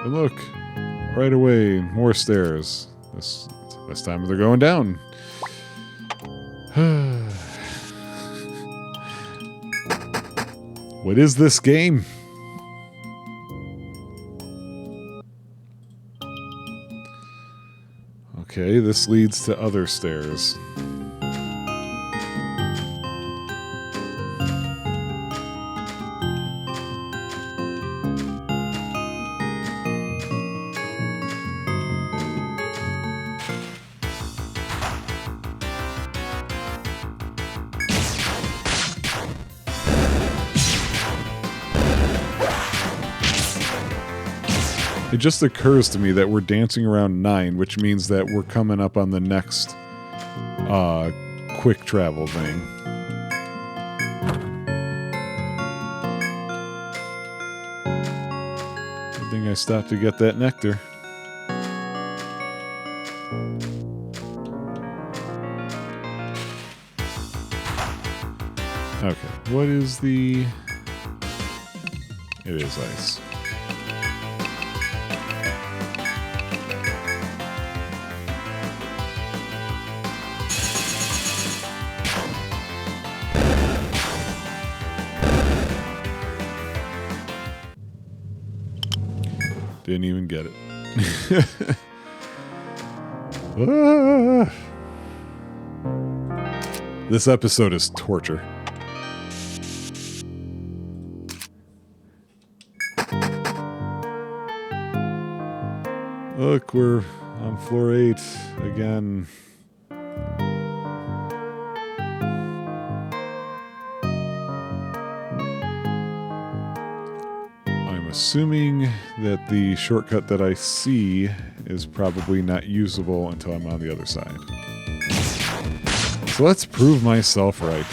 [SPEAKER 1] And look. Right away, more stairs. This time they're going down. What is this game? Okay, this leads to other stairs. I just occurs to me that we're dancing around 9, which means that we're coming up on the next quick travel thing. Good thing I stopped to get that nectar. Okay, what is the... It is ice. Didn't even get it. Ah. This episode is torture. Look, we're on floor 8 again. I'm assuming that the shortcut that I see is probably not usable until I'm on the other side. So let's prove myself right.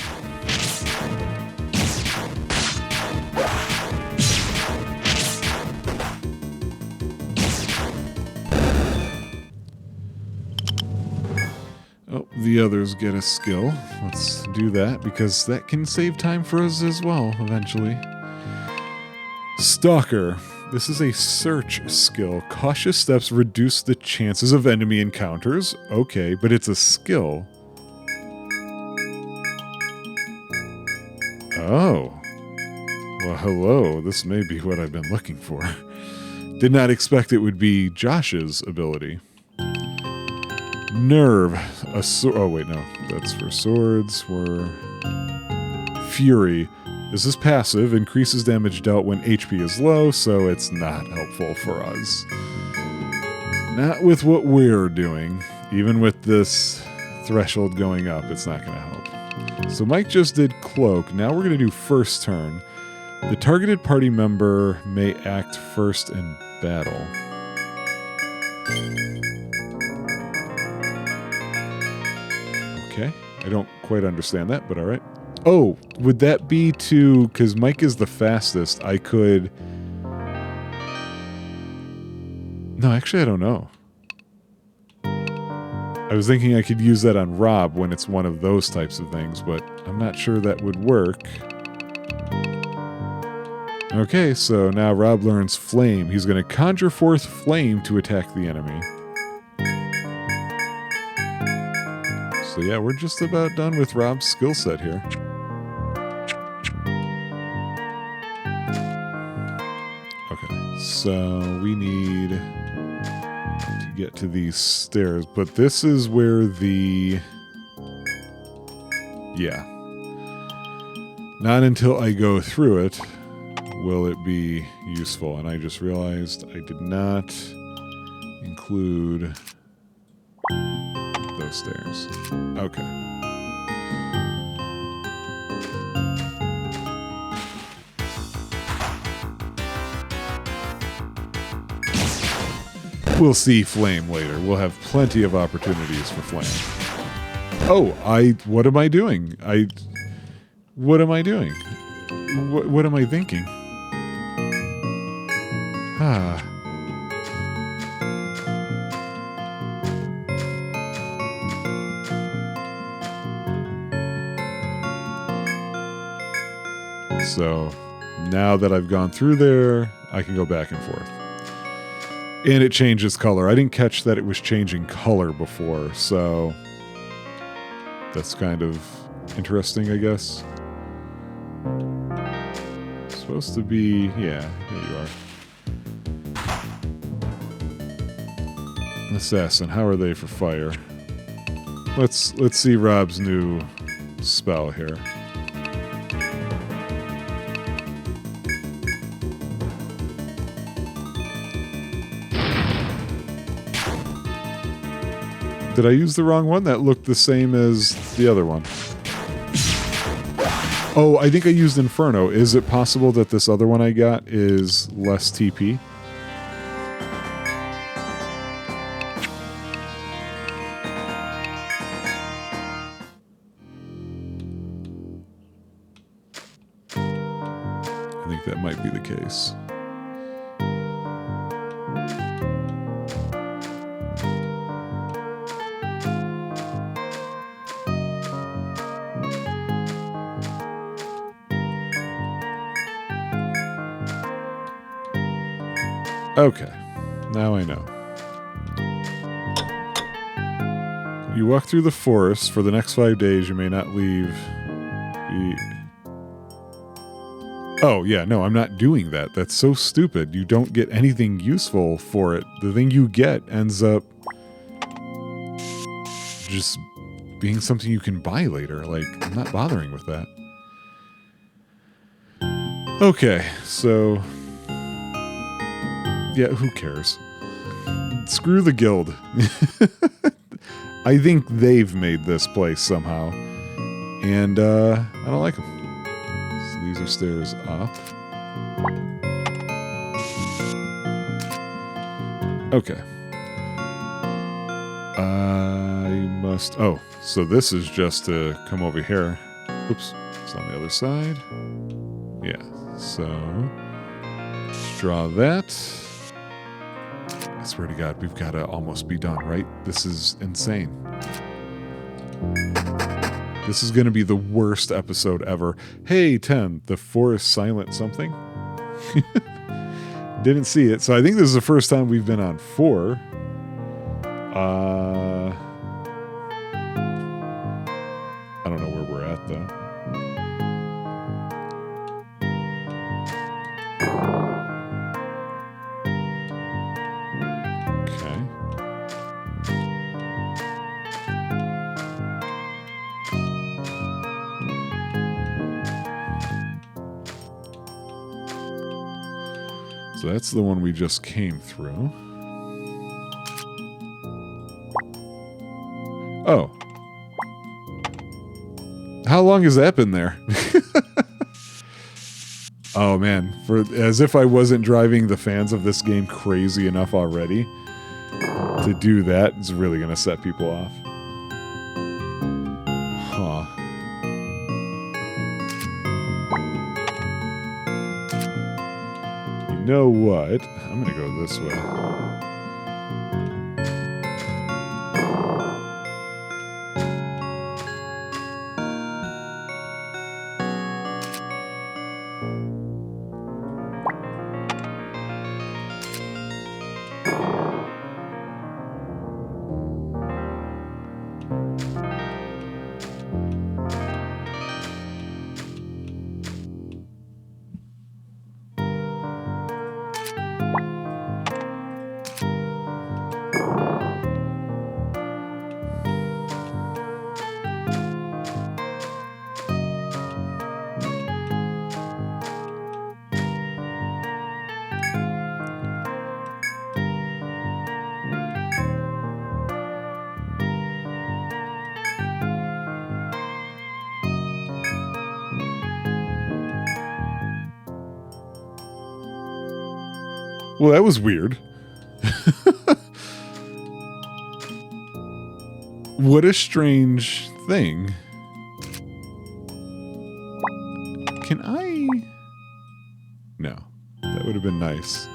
[SPEAKER 1] The others get a skill. Let's do that because that can save time for us as well eventually. Stalker. This is a search skill. Cautious steps reduce the chances of enemy encounters. Okay, but it's a skill. Oh. Well, hello. This may be what I've been looking for. Did not expect it would be Josh's ability. Nerve. Oh, wait, no. That's for swords. We're... Fury. This is passive. Increases damage dealt when HP is low, so it's not helpful for us. Not with what we're doing. Even with this threshold going up, it's not going to help. So Mike just did Cloak. Now we're going to do first turn. The targeted party member may act first in battle. Okay, I don't quite understand that, but alright. Oh, would that be to... Because Mike is the fastest, I could... No, actually I don't know. I was thinking I could use that on Rob when it's one of those types of things, but I'm not sure that would work. Okay, so now Rob learns Flame. He's going to conjure forth Flame to attack the enemy. So yeah, we're just about done with Rob's skill set here. Okay, so we need to get to these stairs, but this is where the... Yeah. Not until I go through it will it be useful, and I just realized I did not include those stairs. Okay. We'll see Flame later. We'll have plenty of opportunities for Flame. Oh, what am I doing? What am I doing? What am I thinking? Ah. So now that I've gone through there, I can go back and forth. And it changes color. I didn't catch that it was changing color before, so that's kind of interesting, I guess. It's supposed to be... Yeah, there you are. Assassin, how are they for fire? Let's see Rob's new spell here. Did I use the wrong one? That looked the same as the other one. Oh, I think I used Inferno. Is it possible that this other one I got is less TP? that might be the case. Okay, now I know. You walk through the forest. For the next 5 days, you may not leave. Oh, yeah, no, I'm not doing that. That's so stupid. You don't get anything useful for it. The thing you get ends up just being something you can buy later. Like, I'm not bothering with that. Okay, so... yeah, who cares? Screw the guild. I think they've made this place somehow. And, I don't like them. So these are stairs up. Okay. I must... oh, so this is just to come over here. Oops, it's on the other side. Yeah, so... let's draw that. I swear to God, we've got to almost be done, right? This is insane. This is going to be the worst episode ever. Hey, 10, the forest silent something? Didn't see it. So I think this is the first time we've been on 4. I don't know where we're at, though. So that's the one we just came through. Oh. How long has that been there? Oh man, as if I wasn't driving the fans of this game crazy enough already. To do that is really going to set people off. Huh. You know what? I'm going to go this way. Well, that was weird. What a strange thing. Can I? No. That would have been nice.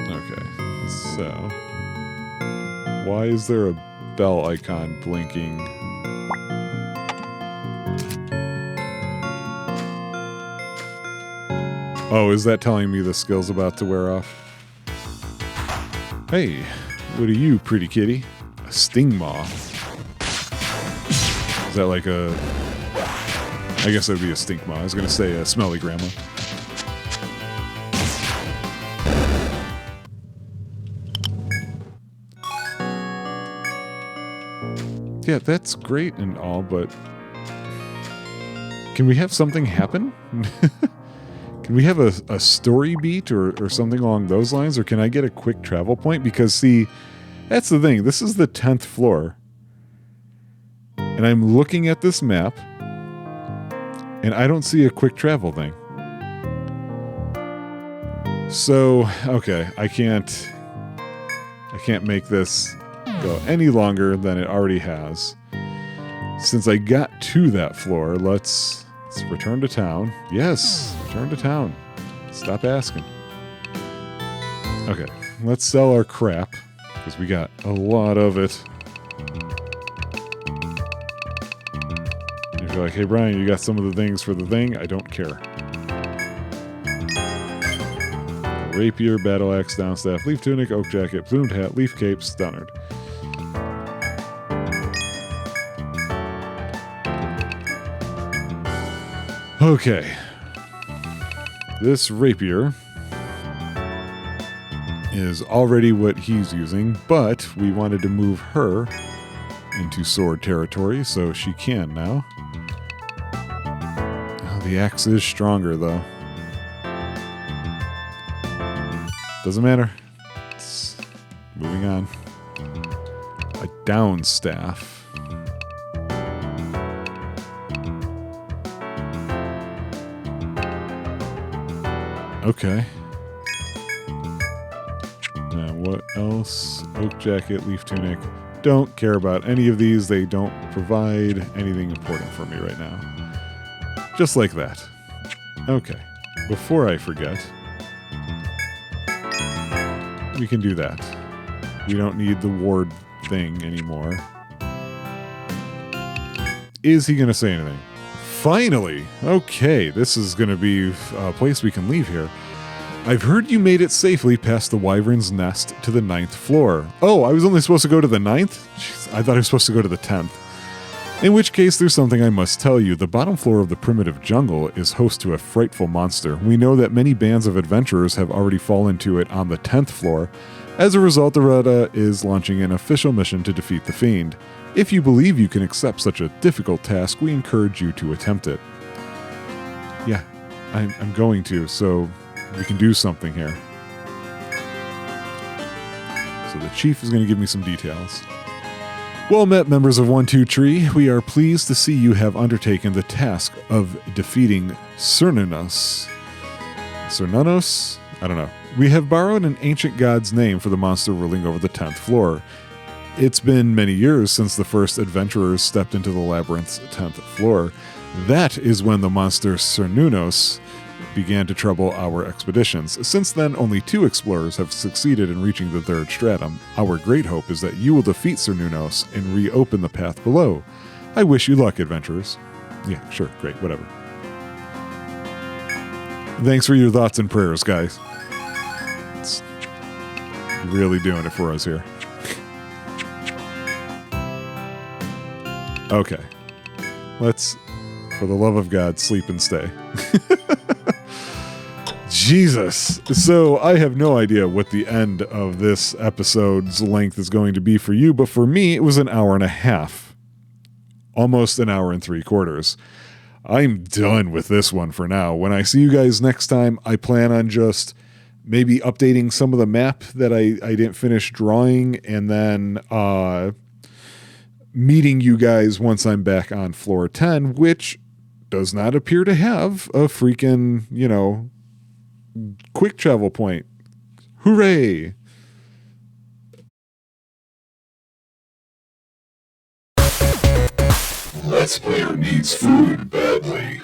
[SPEAKER 1] Okay. So. Why is there a bell icon blinking? Oh, is that telling me the skill's about to wear off? Hey, what are you, pretty kitty? A sting moth. Is that like a... I guess that would be a stink moth. I was going to say a smelly grandma. Yeah, that's great and all, but... can we have something happen? Can we have a story beat or something along those lines? Or can I get a quick travel point? Because, see, that's the thing. This is the 10th floor. And I'm looking at this map. And I don't see a quick travel thing. So, okay, I can't I can't make this go any longer than it already has. Since I got to that floor, let's return to town. Yes, return to town. Stop asking. Okay, let's sell our crap, because we got a lot of it. If you're like, hey Brian, you got some of the things for the thing? I don't care. Rapier, battle axe, downstaff, leaf tunic, oak jacket, plumed hat, leaf cape, stunnard. Okay. This rapier is already what he's using, but we wanted to move her into sword territory, so she can now. Oh, the axe is stronger, though. Doesn't matter. It's moving on. A down staff. Okay. Now what else? Oak jacket, leaf tunic. Don't care about any of these. They don't provide anything important for me right now. Just like that. Okay. Before I forget, we can do that. We don't need the ward thing anymore. Is he going to say anything? Finally! Okay, this is going to be a place we can leave here. I've heard you made it safely past the Wyvern's Nest to the 9th floor. Oh, I was only supposed to go to the 9th? Jeez, I thought I was supposed to go to the 10th. In which case, there's something I must tell you. The bottom floor of the primitive jungle is host to a frightful monster. We know that many bands of adventurers have already fallen to it on the 10th floor. As a result, the Rada is launching an official mission to defeat the fiend. If you believe you can accept such a difficult task, we encourage you to attempt it. Yeah, I'm going to, so we can do something here. So the chief is going to give me some details. Well met, members of 1-2 Tree. We are pleased to see you have undertaken the task of defeating Cernunnos. Cernunnos? I don't know. We have borrowed an ancient god's name for the monster ruling over the 10th floor. It's been many years since the first adventurers stepped into the labyrinth's 10th floor. That is when the monster Cernunnos began to trouble our expeditions. Since then, only 2 explorers have succeeded in reaching the 3rd stratum. Our great hope is that you will defeat Cernunnos and reopen the path below. I wish you luck, adventurers. Yeah, sure, great, whatever. Thanks for your thoughts and prayers, guys. It's really doing it for us here. Okay. Let's, for the love of God, sleep and stay. Jesus. So I have no idea what the end of this episode's length is going to be for you, but for me, it was an hour and a half. Almost an hour and 3/4. I'm done with this one for now. When I see you guys next time, I plan on just maybe updating some of the map that I didn't finish drawing, and then meeting you guys once I'm back on floor 10, which does not appear to have a freaking, quick travel point. Hooray!
[SPEAKER 2] Let's Player needs food badly.